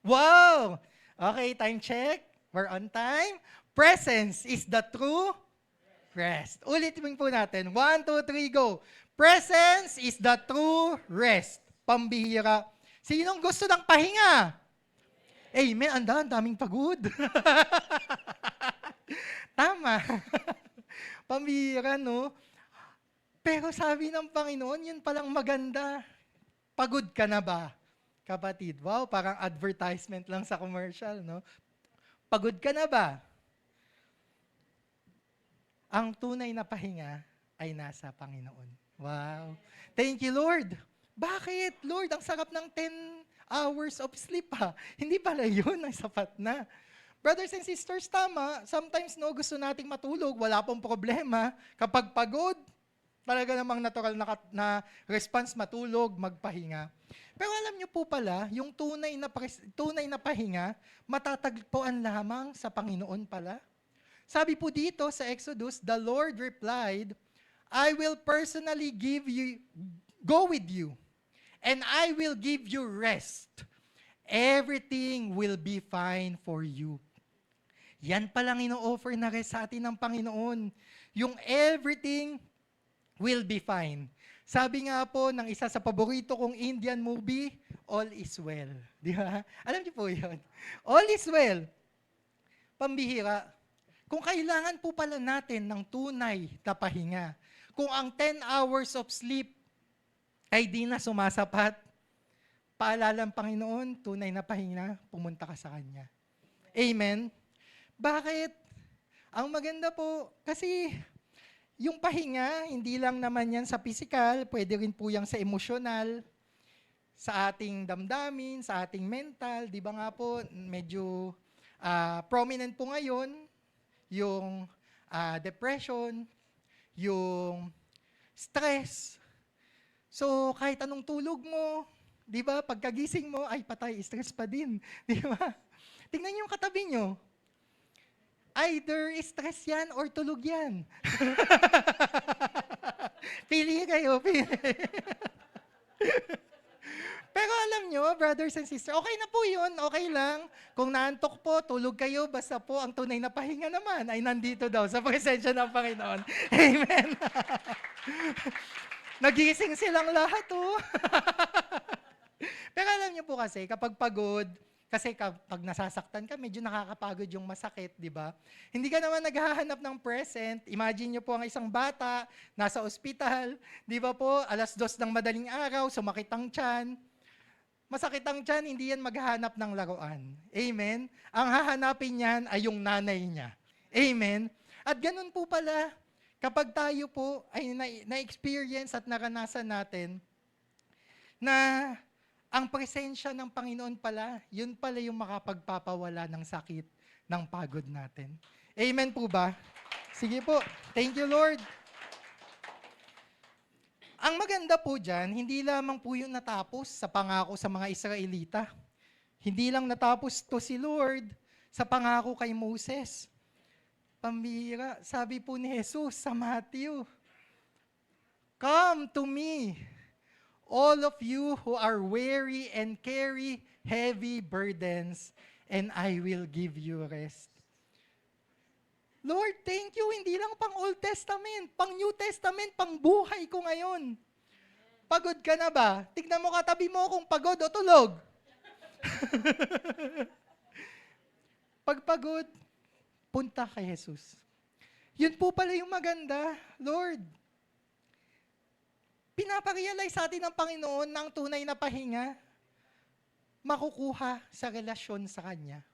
Wow! Okay, time check. We're on time. Presence is the true rest. Ulitin po natin. 1, 2, 3, go. Presence is the true rest. Pambihira. Sinong gusto ng pahinga? Amen. Ang daming pagod. Tama. Pambihira, no? Pero sabi ng Panginoon, yun palang maganda. Pagod ka na ba, kapatid? Wow, parang advertisement lang sa commercial, no? Pagod ka na ba? Ang tunay na pahinga ay nasa Panginoon. Wow. Thank you, Lord. Bakit? Lord, ang sarap ng 10 hours of sleep ha. Hindi pala yun, ay sapat na. Brothers and sisters, tama. Sometimes no, gusto nating matulog, wala pong problema. Kapag pagod, talaga namang natural na response, matulog, magpahinga. Pero alam niyo po pala, yung tunay na pahinga, matatagpuan lamang sa Panginoon pala. Sabi po dito sa Exodus, the Lord replied, I will personally go with you, and I will give you rest. Everything will be fine for you. Yan palang ino-offer na rest sa atin ng Panginoon. Yung everything will be fine. Sabi nga po ng isa sa paborito kong Indian movie, All is Well. Di ba? Alam niyo po yun. All is well. Pambihira. Kung kailangan po pala natin ng tunay na pahinga, kung ang 10 hours of sleep ay di na sumasapat, paalala ng Panginoon, tunay na pahinga, pumunta ka sa Kanya. Amen? Bakit? Ang maganda po, kasi yung pahinga, hindi lang naman yan sa physical, pwede rin po yan sa emosyonal, sa ating damdamin, sa ating mental. Di ba nga po, medyo prominent po ngayon, yung depression, yung stress. So, kahit anong tulog mo, di ba, pagkagising mo, ay patay, stress pa din. Di ba? Tingnan niyo yung katabi niyo. Either stress yan or tulog yan. Pili kayo, pili. Pero alam nyo, brothers and sisters, okay na po yun, okay lang. Kung naantok po, tulog kayo, basta po ang tunay na pahinga naman ay nandito daw sa presensya ng Panginoon. Amen. Nagising silang lahat, oh. Pero alam nyo po kasi, kapag pagod, kasi kapag nasasaktan ka, medyo nakakapagod yung masakit, di ba? Hindi ka naman naghahanap ng present. Imagine nyo po ang isang bata, nasa ospital, di ba po, 2:00 ng madaling araw, sumakit ang tiyan. Masakit ang tiyan, hindi yan maghahanap ng laruan. Amen? Ang hahanapin niyan ay yung nanay niya. Amen? At ganun po pala, kapag tayo po ay na-experience at naranasan natin na ang presensya ng Panginoon pala, yun pala yung makapagpapawala ng sakit, ng pagod natin. Amen po ba? Sige po. Thank you, Lord. Ang maganda po dyan, hindi lamang po yung natapos sa pangako sa mga Israelita. Hindi lang natapos to si Lord sa pangako kay Moses. Pambihira, sabi po ni Jesus sa Matthew, come to me, all of you who are weary and carry heavy burdens, and I will give you rest. Lord, thank you, hindi lang pang Old Testament, pang New Testament, pang buhay ko ngayon. Pagod ka na ba? Tignan mo katabi mo kung pagod o tulog. Pag pagod, punta kay Jesus. Yun po pala yung maganda, Lord. Pinaparealize sa atin ng Panginoon na ang tunay na pahinga, makukuha sa relasyon sa Kanya.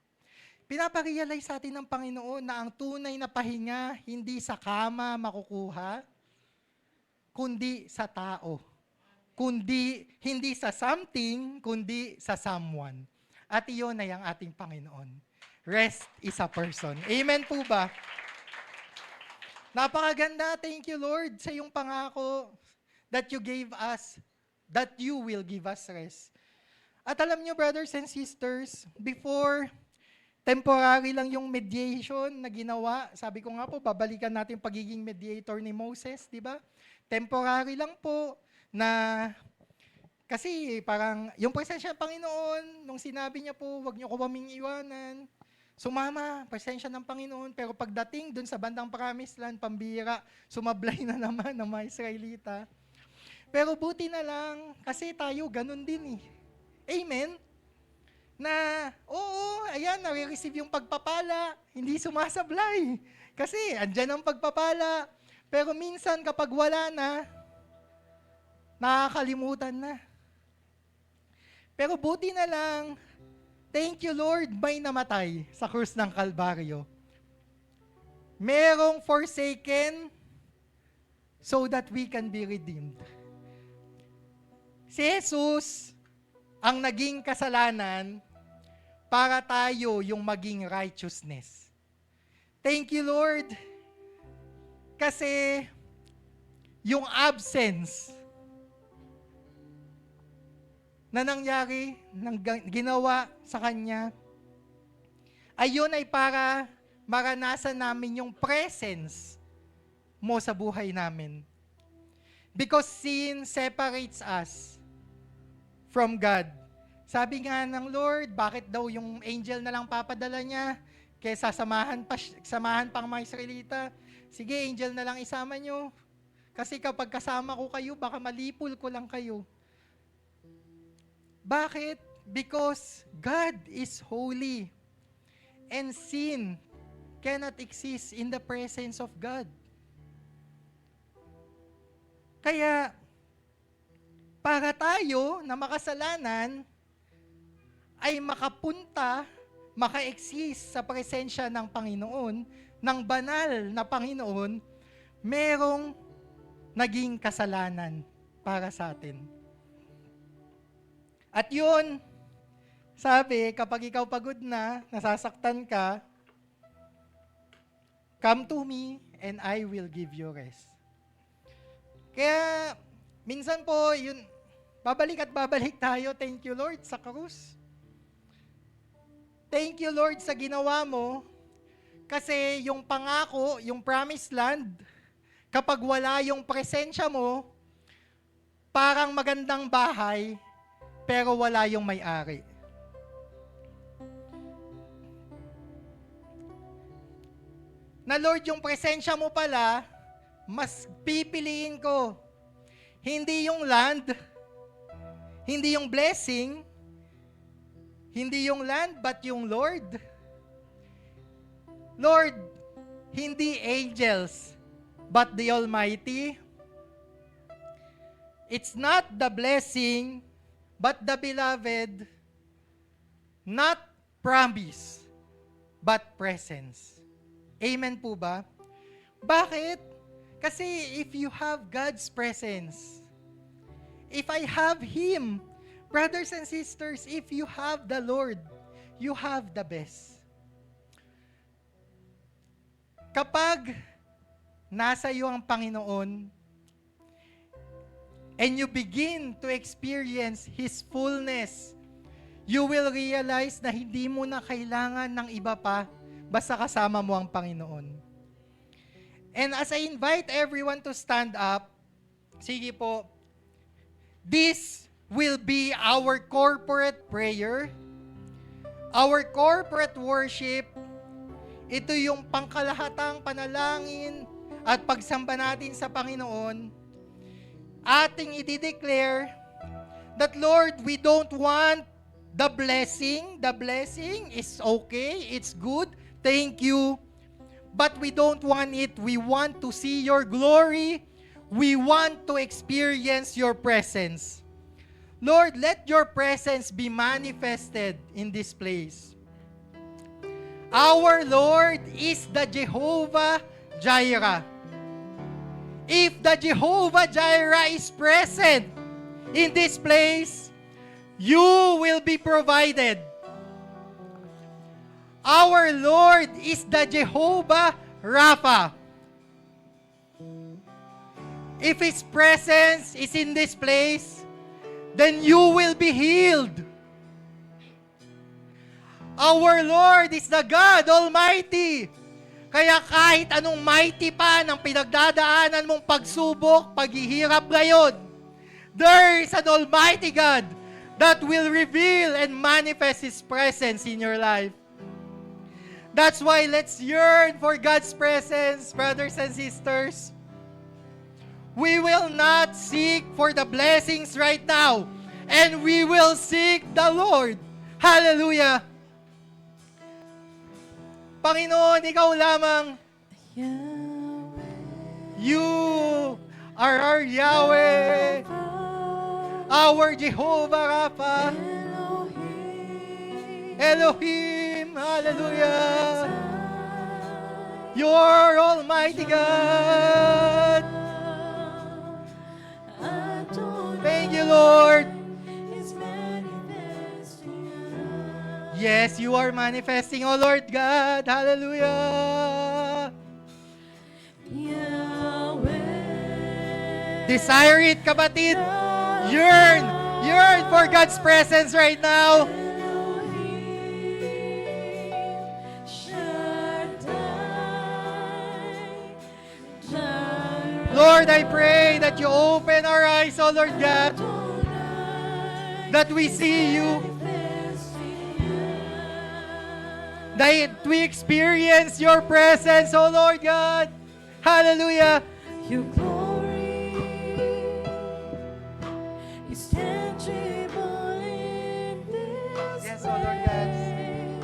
Pinaparealize sa atin ng Panginoon na ang tunay na pahinga, hindi sa kama makukuha, kundi sa tao. Hindi sa something, kundi sa someone. At iyon ay ang ating Panginoon. Rest is a person. Amen po ba? Napakaganda. Thank you, Lord, sa iyong pangako that you gave us, that you will give us rest. At alam niyo, brothers and sisters, before, temporary lang yung mediation na ginawa. Sabi ko nga po, babalikan natin pagiging mediator ni Moses, di ba? Temporary lang po na, kasi parang, yung presensya ng Panginoon, nung sinabi niya po, wag niyo ko kaming iwanan, sumama, presensya ng Panginoon, pero pagdating dun sa bandang Promised Land, pambira, sumablay na naman ng mga Israelita. Pero buti na lang, kasi tayo ganun din eh. Amen? Na, oo, ayan, nare-receive yung pagpapala, hindi sumasablay. Kasi, andyan ang pagpapala. Pero minsan, kapag wala na, nakakalimutan na. Pero buti na lang, thank you Lord, may namatay sa krus ng Kalbaryo. Merong forsaken so that we can be redeemed. Si Jesus ang naging kasalanan para tayo yung maging righteousness. Thank you, Lord. Kasi yung absence na nangyari, ginawa sa Kanya, ayun ay para maranasan namin yung presence mo sa buhay namin. Because sin separates us from God. Sabi nga ng Lord, bakit daw yung angel na lang papadala niya? Kesa samahan pang mga Israelita. Sige, angel na lang isama nyo. Kasi kapag kasama ko kayo, baka malipol ko lang kayo. Bakit? Because God is holy. And sin cannot exist in the presence of God. Kaya, para tayo na makasalanan, ay makapunta, maka-exist sa presensya ng Panginoon, ng banal na Panginoon, merong naging kasalanan para sa atin. At yun, sabi, kapag ikaw pagod na, nasasaktan ka, come to me and I will give you rest. Kaya, minsan po, yun, babalik at babalik tayo. Thank you, Lord, sa krus. Thank you, Lord, sa ginawa mo. Kasi yung pangako, yung promised land, kapag wala yung presensya mo, parang magandang bahay, pero wala yung may-ari. Na Lord, yung presensya mo pala, mas pipiliin ko. Hindi yung land, hindi yung blessing, hindi yung land, but yung Lord. Lord, hindi angels, but the Almighty. It's not the blessing, but the beloved, not promise, but presence. Amen po ba? Bakit? Kasi if you have God's presence, if I have Him, brothers and sisters, if you have the Lord, you have the best. Kapag nasa iyo ang Panginoon, and you begin to experience His fullness, you will realize na hindi mo na kailangan ng iba pa, basta kasama mo ang Panginoon. And as I invite everyone to stand up, sige po, this will be our corporate prayer, our corporate worship. Ito yung pangkalahatang panalangin at pagsamba natin sa Panginoon. Ating i-declare that, Lord, we don't want the blessing. The blessing is okay, it's good, thank you. But we don't want it. We want to see your glory. We want to experience your presence. Lord, let your presence be manifested in this place. Our Lord is the Jehovah Jireh. If the Jehovah Jireh is present in this place, you will be provided. Our Lord is the Jehovah Rapha. If His presence is in this place, then you will be healed. Our Lord is the God Almighty. Kaya kahit anong mighty pa ng pinagdadaanan mong pagsubok, paghihirap ngayon, there is an Almighty God that will reveal and manifest His presence in your life. That's why let's yearn for God's presence, brothers and sisters. We will not seek for the blessings right now, and we will seek the Lord. Hallelujah! Panginoon, Ikaw lamang. You are our Yahweh, our Jehovah Rapha, Elohim, hallelujah. You're Almighty God. Thank you, Lord. Yes, you are manifesting, oh Lord God. Hallelujah. Yahweh, Desire it, kapatid. Yearn. Yearn for God's presence right now. Lord, I pray that you open our eyes, oh Lord God, that we see you, that we experience your presence, oh Lord God. Hallelujah. Your glory is tangible in this Yes, oh Lord God. place.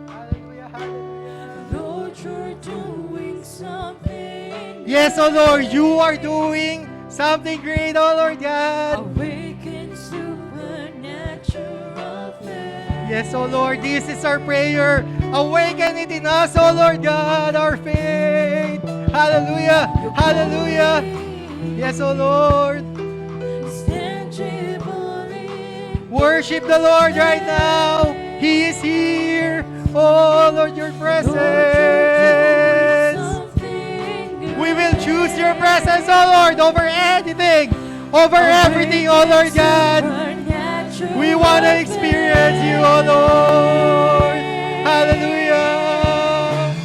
Hallelujah, hallelujah. Lord, you're doing something. Yes, oh Lord, you are doing something great, oh Lord God. Awaken supernatural faith. Yes, oh Lord, this is our prayer. Awaken it in us, oh Lord God, our faith. Hallelujah, hallelujah. Yes, oh Lord. Is tangible in Worship the Lord right now. He is here. Oh Lord, your presence. We will choose your presence, oh Lord, over anything, over everything, oh Lord God. We want to experience you, oh Lord. Hallelujah.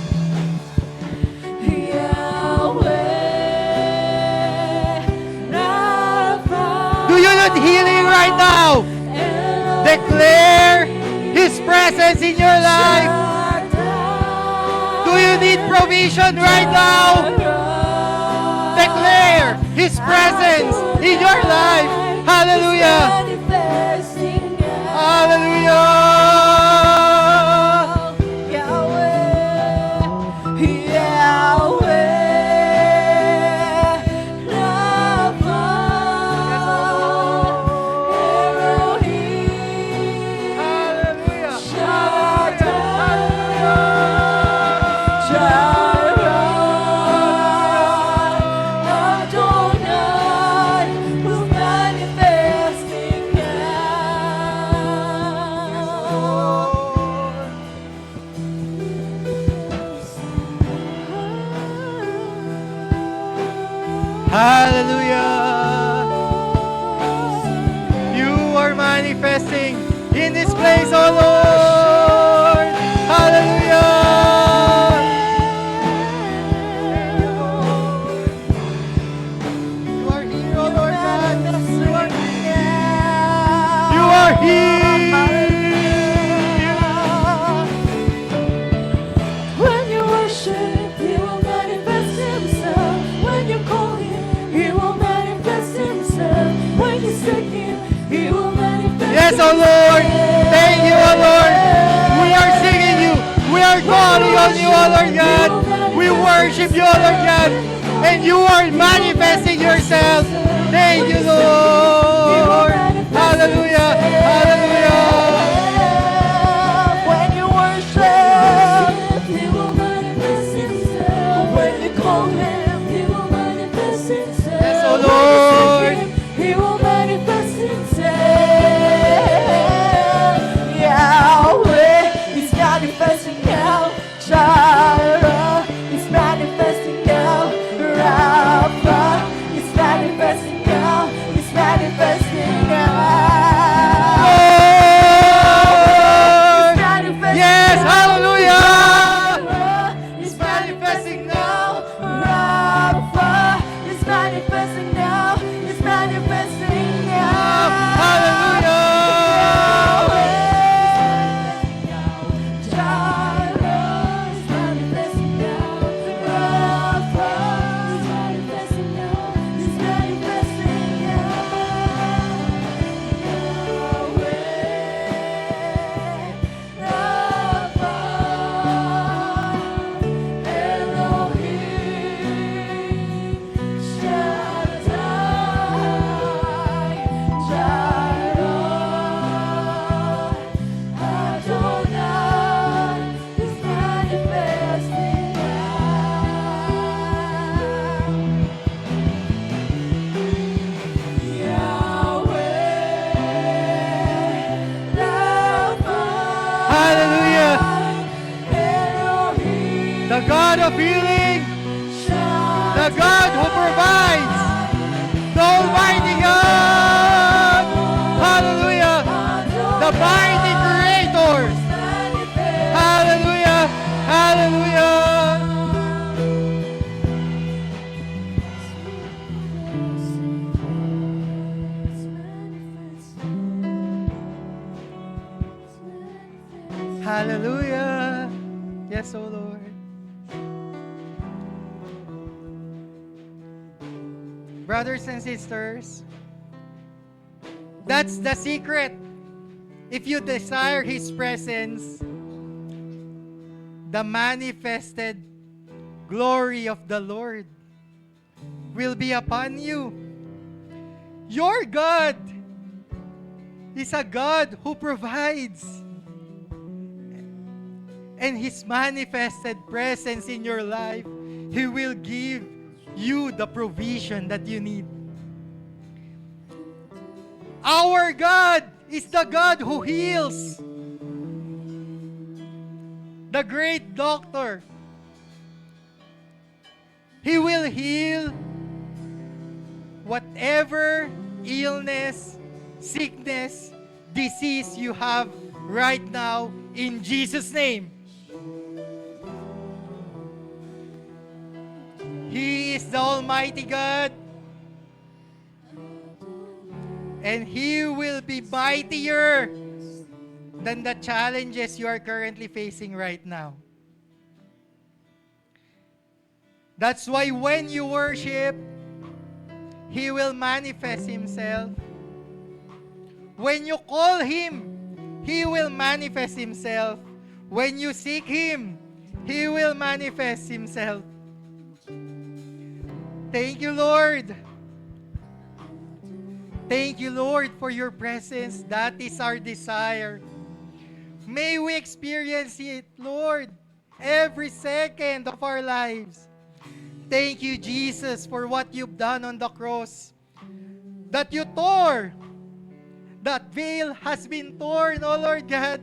Do you need healing right now? Declare His presence in your life. Do you need provision right now? Declare His presence in your life. Hallelujah. Hallelujah. Hallelujah. Hallelujah. You are manifesting in this place, oh Lord. Hallelujah. You are here, oh Lord God. You are here. When you worship, He will manifest Himself. When you call Him, He will manifest Himself. When you seek Him, He will manifest Yes, oh Lord. Thank you, oh Lord. We are singing you. We are calling on you, oh Lord God. We worship you, oh Lord God. And you are manifesting yourself. Thank you, Lord. Hallelujah. Hallelujah. When you worship, He will manifest Himself. When you call Him, He will manifest Himself. Yes, oh When you Lord. seek Him, He will manifest Himself. Yahweh, He's manifesting now. Jireh, He's manifesting now. Rapha, He's manifesting now. He's manifesting now. Lord. He's manifesting Yes, now. hallelujah. He's manifesting now. Rapha, He's manifesting now. He's manifesting now. Hallelujah. Jireh, He's manifesting now. Rapha, He's manifesting now. He's manifesting now. Hallelujah. The God of healing, the God who provides, Hallelujah. Yes, O Lord. Brothers and sisters, that's the secret. If you desire His presence, the manifested glory of the Lord will be upon you. Your God is a God who provides. And His manifested presence in your life, He will give you the provision that you need. Our God is the God who heals. The great doctor. He will heal whatever illness, sickness, disease you have right now in Jesus' name. He is the Almighty God, and He will be mightier than the challenges you are currently facing right now. That's why when you worship, He will manifest Himself. When you call Him, He will manifest Himself. When you seek Him, He will manifest Himself. Thank you, Lord. Thank you, Lord, for your presence. That is our desire. May we experience it, Lord, every second of our lives. Thank you, Jesus, for what you've done on the cross. That you tore. That veil has been torn, oh Lord God.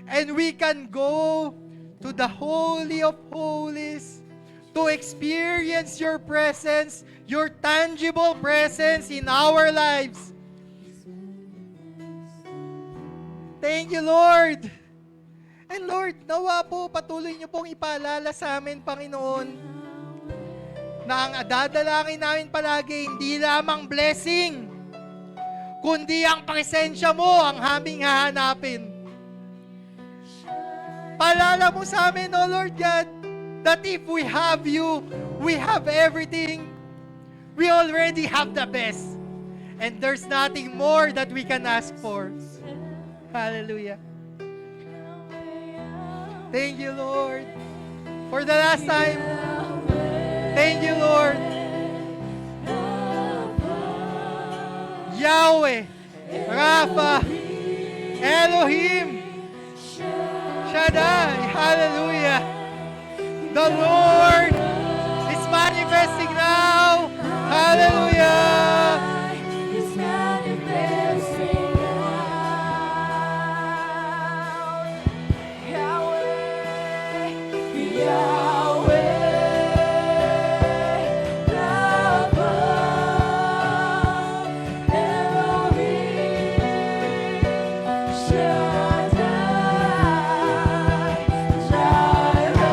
And we can go to the Holy of Holies to experience your presence, your tangible presence in our lives. Thank you, Lord. And Lord, nawa po, patuloy niyo pong ipaalala sa amin, Panginoon, na ang dadalangin namin palagi, hindi lamang blessing, kundi ang presensya mo ang aming hahanapin. Paalala mo sa amin, O Lord God, that if we have you, we have everything. We already have the best. And there's nothing more that we can ask for. Hallelujah. Thank you, Lord. For the last time, thank you, Lord. Yahweh, Rapha, Elohim, Shaddai, hallelujah. The Lord is manifesting now. Hallelujah. He's manifesting now. Yahweh, Yahweh, Rapha, Elohim, Shaddai, Jireh,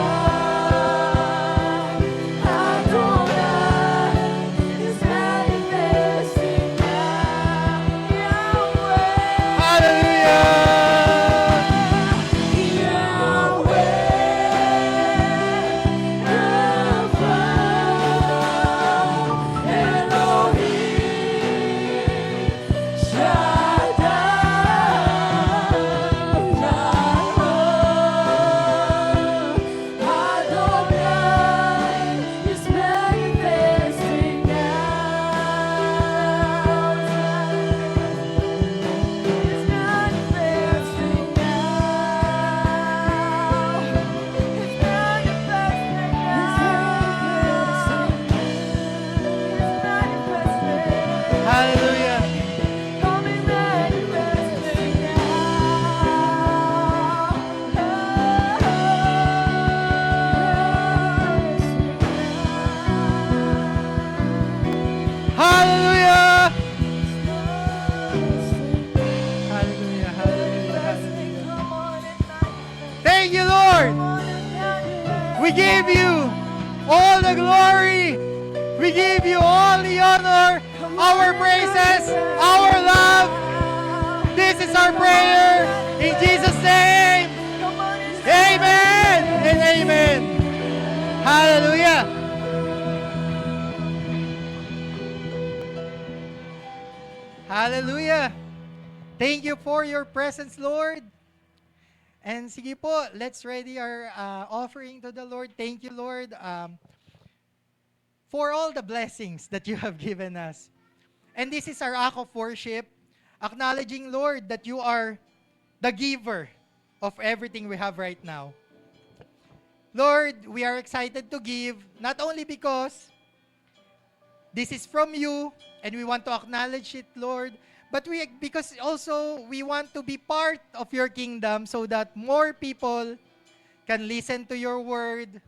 Adonai, is manifesting now. Yahweh, Hallelujah. coming manifesting Hallelujah. Hallelujah. Hallelujah. Hallelujah. Thank you, Lord. We give you all the glory. We give you all the honor, our praises, our love. This is our prayer in Jesus' name. Come Hallelujah! Hallelujah! Thank you for your presence, Lord. And sige po, let's ready our offering to the Lord. Thank you, Lord, for all the blessings that you have given us. And this is our act of worship, acknowledging, Lord, that you are the giver of everything we have right now. Lord, we are excited to give, not only because this is from you and we want to acknowledge it, Lord, but because also we want to be part of your kingdom so that more people can listen to your word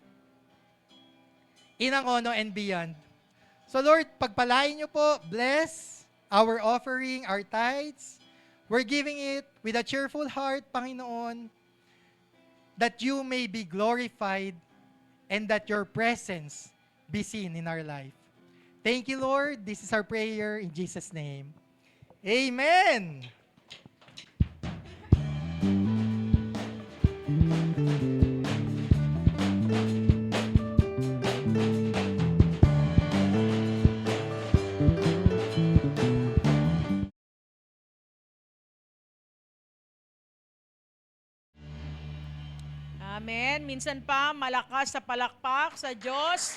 in Angono and beyond. So Lord, pagpalain niyo po, bless our offering, our tithes. We're giving it with a cheerful heart, Panginoon, that you may be glorified and that your presence be seen in our life. Thank you, Lord. This is our prayer in Jesus' name. Amen. Amen. Minsan pa, malakas sa palakpak sa Diyos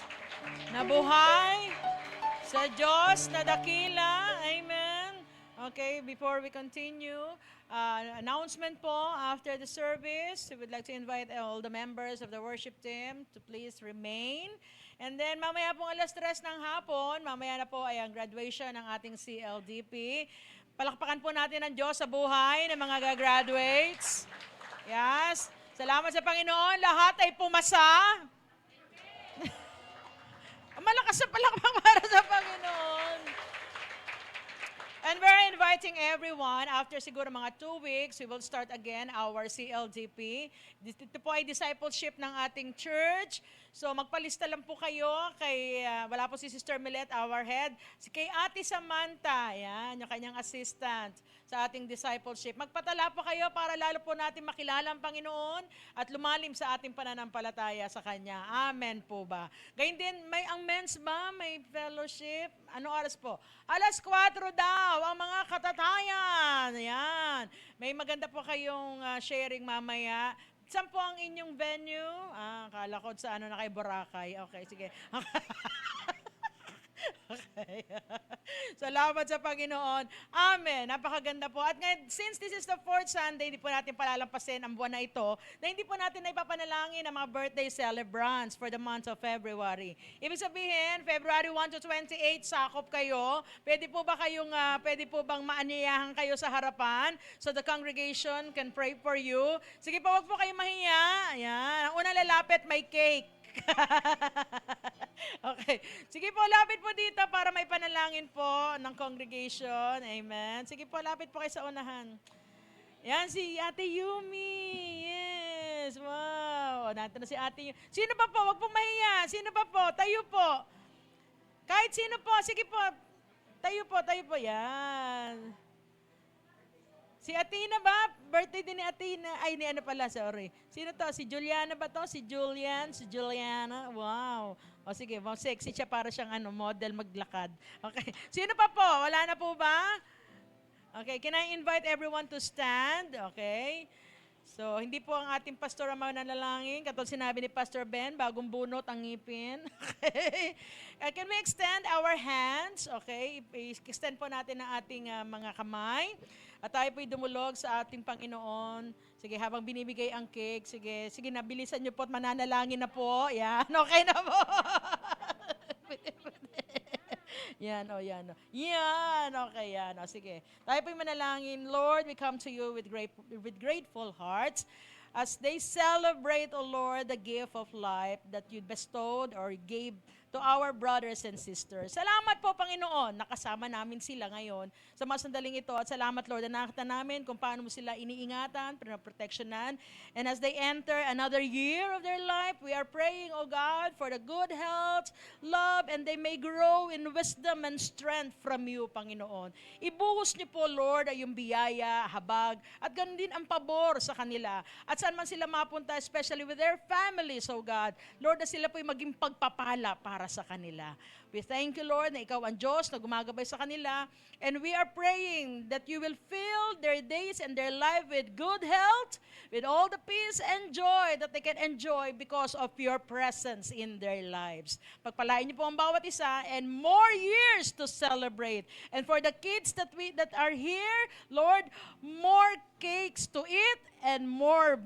na buhay, sa Diyos na dakila. Amen. Okay, before we continue, announcement po after the service, we would like to invite all the members of the worship team to please remain. And then mamaya pong 3:00 ng hapon, mamaya na po ay ang graduation ng ating CLDP. Palakpakan po natin ang Diyos sa buhay ng mga gagraduates. Yes. Salamat sa Panginoon. Lahat ay pumasa. Malakas sa palakpak para sa Panginoon. And we're inviting everyone, after siguro mga 2 weeks, we will start again our CLDP. Ito po ay discipleship ng ating church. So magpalista lang po kayo kay, wala po si Sister Millet, our head. Kay Ate Samantha, yan, yung kanyang assistant sa ating discipleship. Magpatala po kayo para lalo po natin makilala ang Panginoon at lumalim sa ating pananampalataya sa Kanya. Amen po ba? Gayun din, ang men's ba? May fellowship? Ano oras po? 4:00 daw ang mga katatayan. Yan. May maganda po kayong sharing mamaya. Saan po ang inyong venue? Akala ko sa na kay Boracay. Okay, sige. Okay. Salamat sa Panginoon. Amen. Napakaganda po. At ngayon, since this is the 4th Sunday, hindi po natin palalampasin ang buwan na ito, na hindi po natin naipapanalangin ang mga birthday celebrants for the month of February. Ibig sabihin, February 1 to 28, sakop kayo. Pwede po bang maaniyahan kayo sa harapan so the congregation can pray for you? Sige po, wag po kayo mahiya. Ayan. Ang unang lalapit, may cake. Okay. Sige po, lapit po dito para may panalangin po ng congregation. Amen. Sige po, lapit po kayo sa unahan. Yan, si Ate Yumi. Yes, wow. Nato na si Ate Yumi. Sino pa po? Huwag po mahiya. Sino pa po? Tayo po. Kahit sino po. Sige po. Tayo po. Yan. Si Atina ba? Birthday din ni Atina. Ay, ni ano pala, sorry. Sino to? Si Juliana ba to? Si Julian? Si Juliana? Wow. O sige, sexy siya para siyang model maglakad. Okay. Sino pa po? Wala na po ba? Okay, can I invite everyone to stand? Okay. So, hindi po ang ating pastor ang mananalangin. Katulad sinabi ni Pastor Ben, bagong bunot ang ngipin. Okay. Can we extend our hands? Okay. I-extend po natin ang ating mga kamay. At tayo po'y dumulog sa ating Panginoon. Sige, habang binibigay ang cake, sige, nabilisan niyo po at mananalangin na po. Yan, okay na po. Yan, yan. Yan, okay, yan. Sige. Tayo po'y manalangin. Lord, we come to you with grateful hearts as they celebrate, O Lord, the gift of life that you bestowed or gave to our brothers and sisters. Salamat po, Panginoon, nakasama namin sila ngayon sa mga sandaling ito. At salamat, Lord, na nakita namin kung paano mo sila iniingatan, pinaproteksyonan. And as they enter another year of their life, we are praying, O God, for the good health, love, and they may grow in wisdom and strength from you, Panginoon. Ibuhos niyo po, Lord, ay yung biyaya, habag, at ganun din ang pabor sa kanila. At saan man sila mapunta, especially with their families, O God, Lord, na sila po'y maging pagpapala para sa kanila. We thank you, Lord, na ikaw ang Diyos na gumagabay sa kanila. And we are praying that you will fill their days and their life with good health, with all the peace and joy that they can enjoy because of your presence in their lives. Pagpalain niyo po ang bawat isa and more years to celebrate. And for the kids that are here, Lord, more cakes to eat and more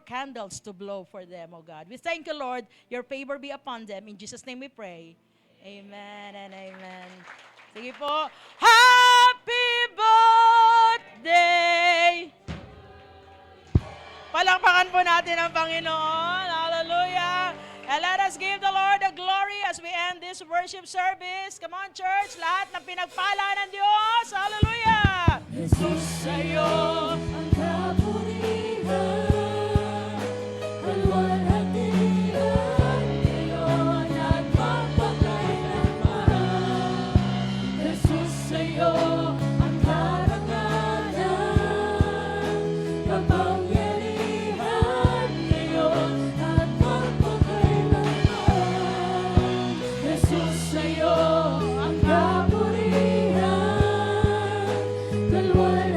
candles to blow for them, oh God. We thank you, Lord. Your favor be upon them. In Jesus' name we pray. Amen and amen. Sige po. Happy birthday! Palakpakan po natin ang Panginoon. Hallelujah. And let us give the Lord the glory as we end this worship service. Come on, church. Lahat ng pinagpala ng Diyos. Hallelujah. Jesus sa'yo ang kapurihan.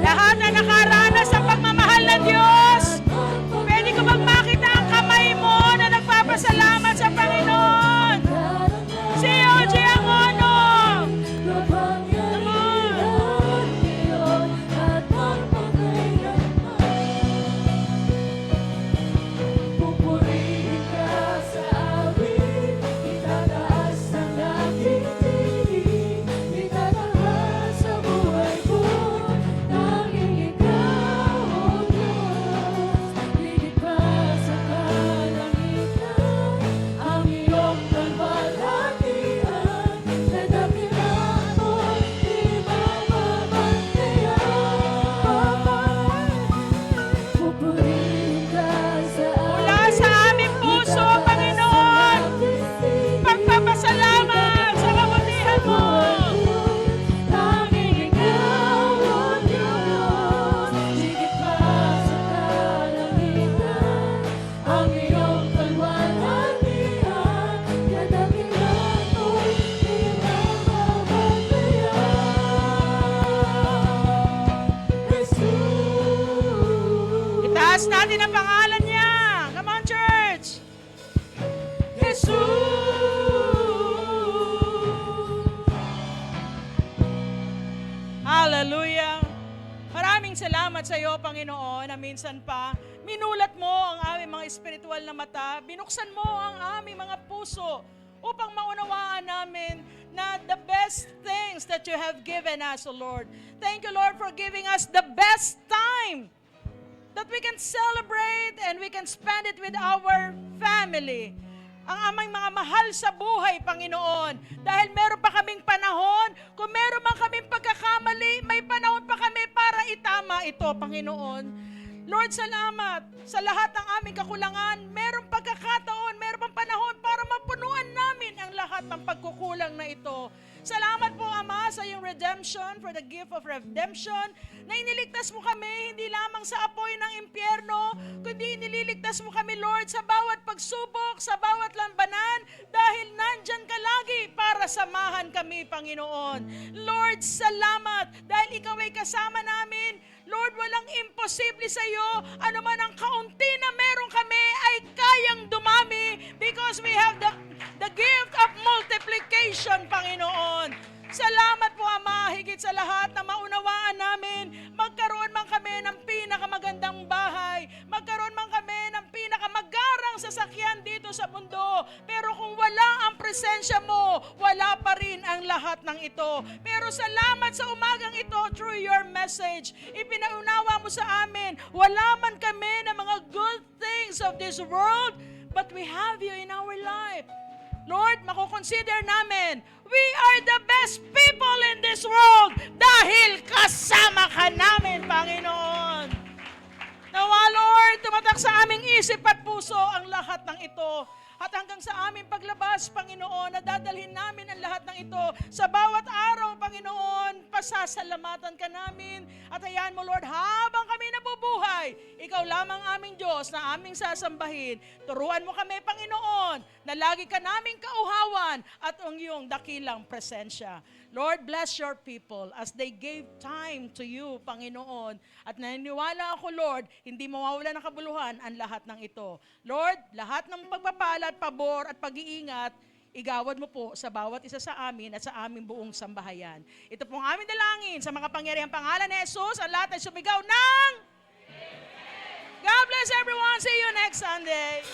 Lahat na nakaranas sa pagmamahal ng Diyos, pwede ko bang makita ang kamay mo na nagpapasalamat sa Panginoon? Si OG Angono! Pupurihin ka sa amin, itataas ang aking tinig, itataas sa buhay ko, tanging ikaw, O Diyos. Higit pa sa kalangitan, ang iyong kalwalhatian, na dakilaan mo'y di mamamataya. Pupurihin ka sa Mula sa aming puso, Panginoon, pagpapasalamat sa kabutihan mo. tanging ikaw, O Diyos. Higit pa sa kalangitan, ang iyong kalwalhatian, kadakilaan mo'y di mamamataya. Jesus. Itaas natin ang pangalan niya. Come on, church. Jesus. Hallelujah. Maraming salamat sa iyo, Panginoon, na minsan pa minulat mo ang aming mga espiritual na mata, binuksan mo ang aming mga puso upang maunawaan namin na the best things that you have given us, O Lord. Thank you, Lord, for giving us the best time that we can celebrate and we can spend it with our family. Ang aming mga mahal sa buhay, Panginoon. Dahil meron pa kaming panahon, kung meron man kaming pagkakamali, may panahon pa kami para itama ito, Panginoon. Lord, salamat sa lahat ng aming kakulangan. Meron pagkakataon, meron pang panahon para mapunuan namin ang lahat ng pagkukulang na ito. Salamat po, Ama, sa iyong redemption, for the gift of redemption, na iniligtas mo kami hindi lamang sa apoy ng impyerno, kundi inililigtas mo kami, Lord, sa bawat pagsubok, sa bawat lambanan, dahil nandyan ka lagi para samahan kami, Panginoon. Lord, salamat, dahil ikaw ay kasama namin. Lord, walang imposible sa iyo. Ano man ang kaunti na meron kami ay kayang dumami because we have the gift of multiplication, Panginoon. Salamat po, Ama, higit sa lahat na maunawaan namin, magkaroon man kami ng pinakamagandang bahay, magkaroon man kami ng pinakamagarang sasakyan dito sa mundo, pero kung wala ang presensya mo, wala pa rin ang lahat ng ito. Pero salamat sa umagang ito, through your message, ipinaunawa mo sa amin, wala man kami ng mga good things of this world, but we have you in our life. Lord, makukonsider namin, we are the best people in this world dahil kasama ka namin, Panginoon. Nawa, Lord, tumatak sa aming isip at puso ang lahat ng ito. At hanggang sa aming paglabas, Panginoon, nadadalhin namin ang lahat ng ito. Sa bawat araw, Panginoon, pasasalamatan ka namin. At hayaan mo, Lord, habang kami nabubuhay, Ikaw lamang aming Diyos na aming sasambahin. Turuan mo kami, Panginoon, na lagi ka naming kauhawan at ang iyong dakilang presensya. Lord, bless your people as they gave time to you, Panginoon. At naniniwala ako, Lord, hindi mawawala ng kabuluhan ang lahat ng ito. Lord, lahat ng pagpapala at pabor at pag-iingat, igawad mo po sa bawat isa sa amin at sa aming buong sambahayan. Ito pong aming dalangin sa mga pangyarihang pangalan ni Jesus, ang lahat ay sumigaw ng God bless everyone. See you next Sunday.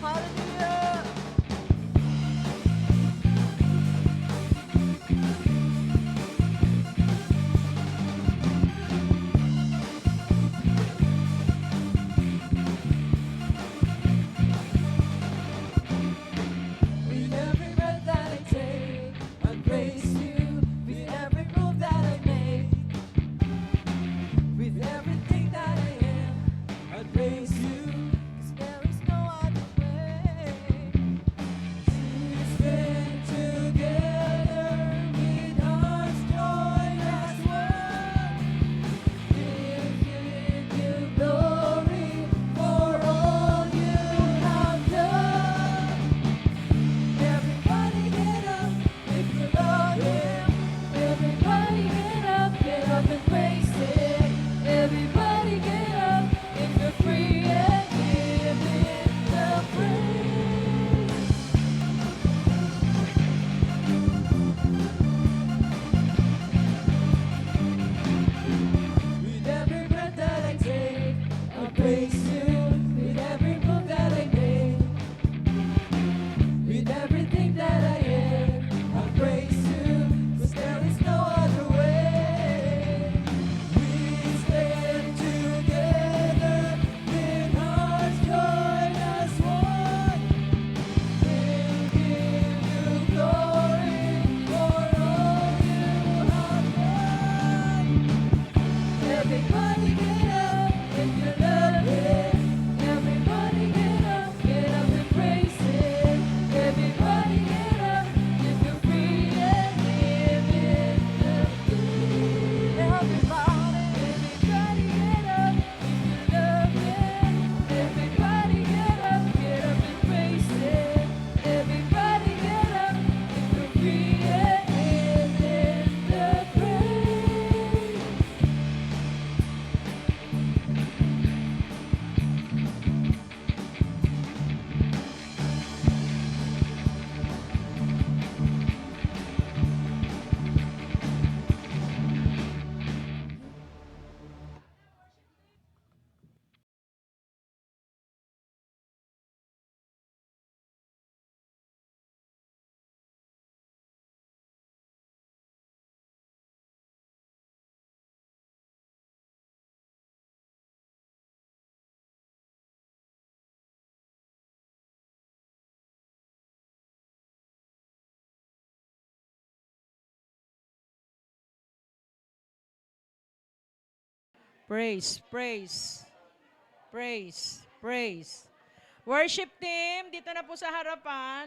Hallelujah. With every breath that I take, I praise you. With every move that I make, with everything that I am, I praise you. 'Cause there is no other way. We stand together with hearts joined as one. We'll give you glory for all you have done. Everybody get up if you love Him. Everybody get up and praise Him. Everybody get up if you're free and give Him the praise. With every breath that I take, I praise you. With every move that I make, with everything that I am, I praise you, 'cause there is no other way. We stand together with hearts joined as one. We'll give you glory for all you have done. Everybody get up if you love Him. Everybody get up and praise Him. Everybody get up if you're free and live in the good. Everybody get up if you love Him. Everybody get up and praise Him. Everybody get up if you're free and live in the praise. Praise, praise, praise, praise. Worship team, dito na po sa harapan.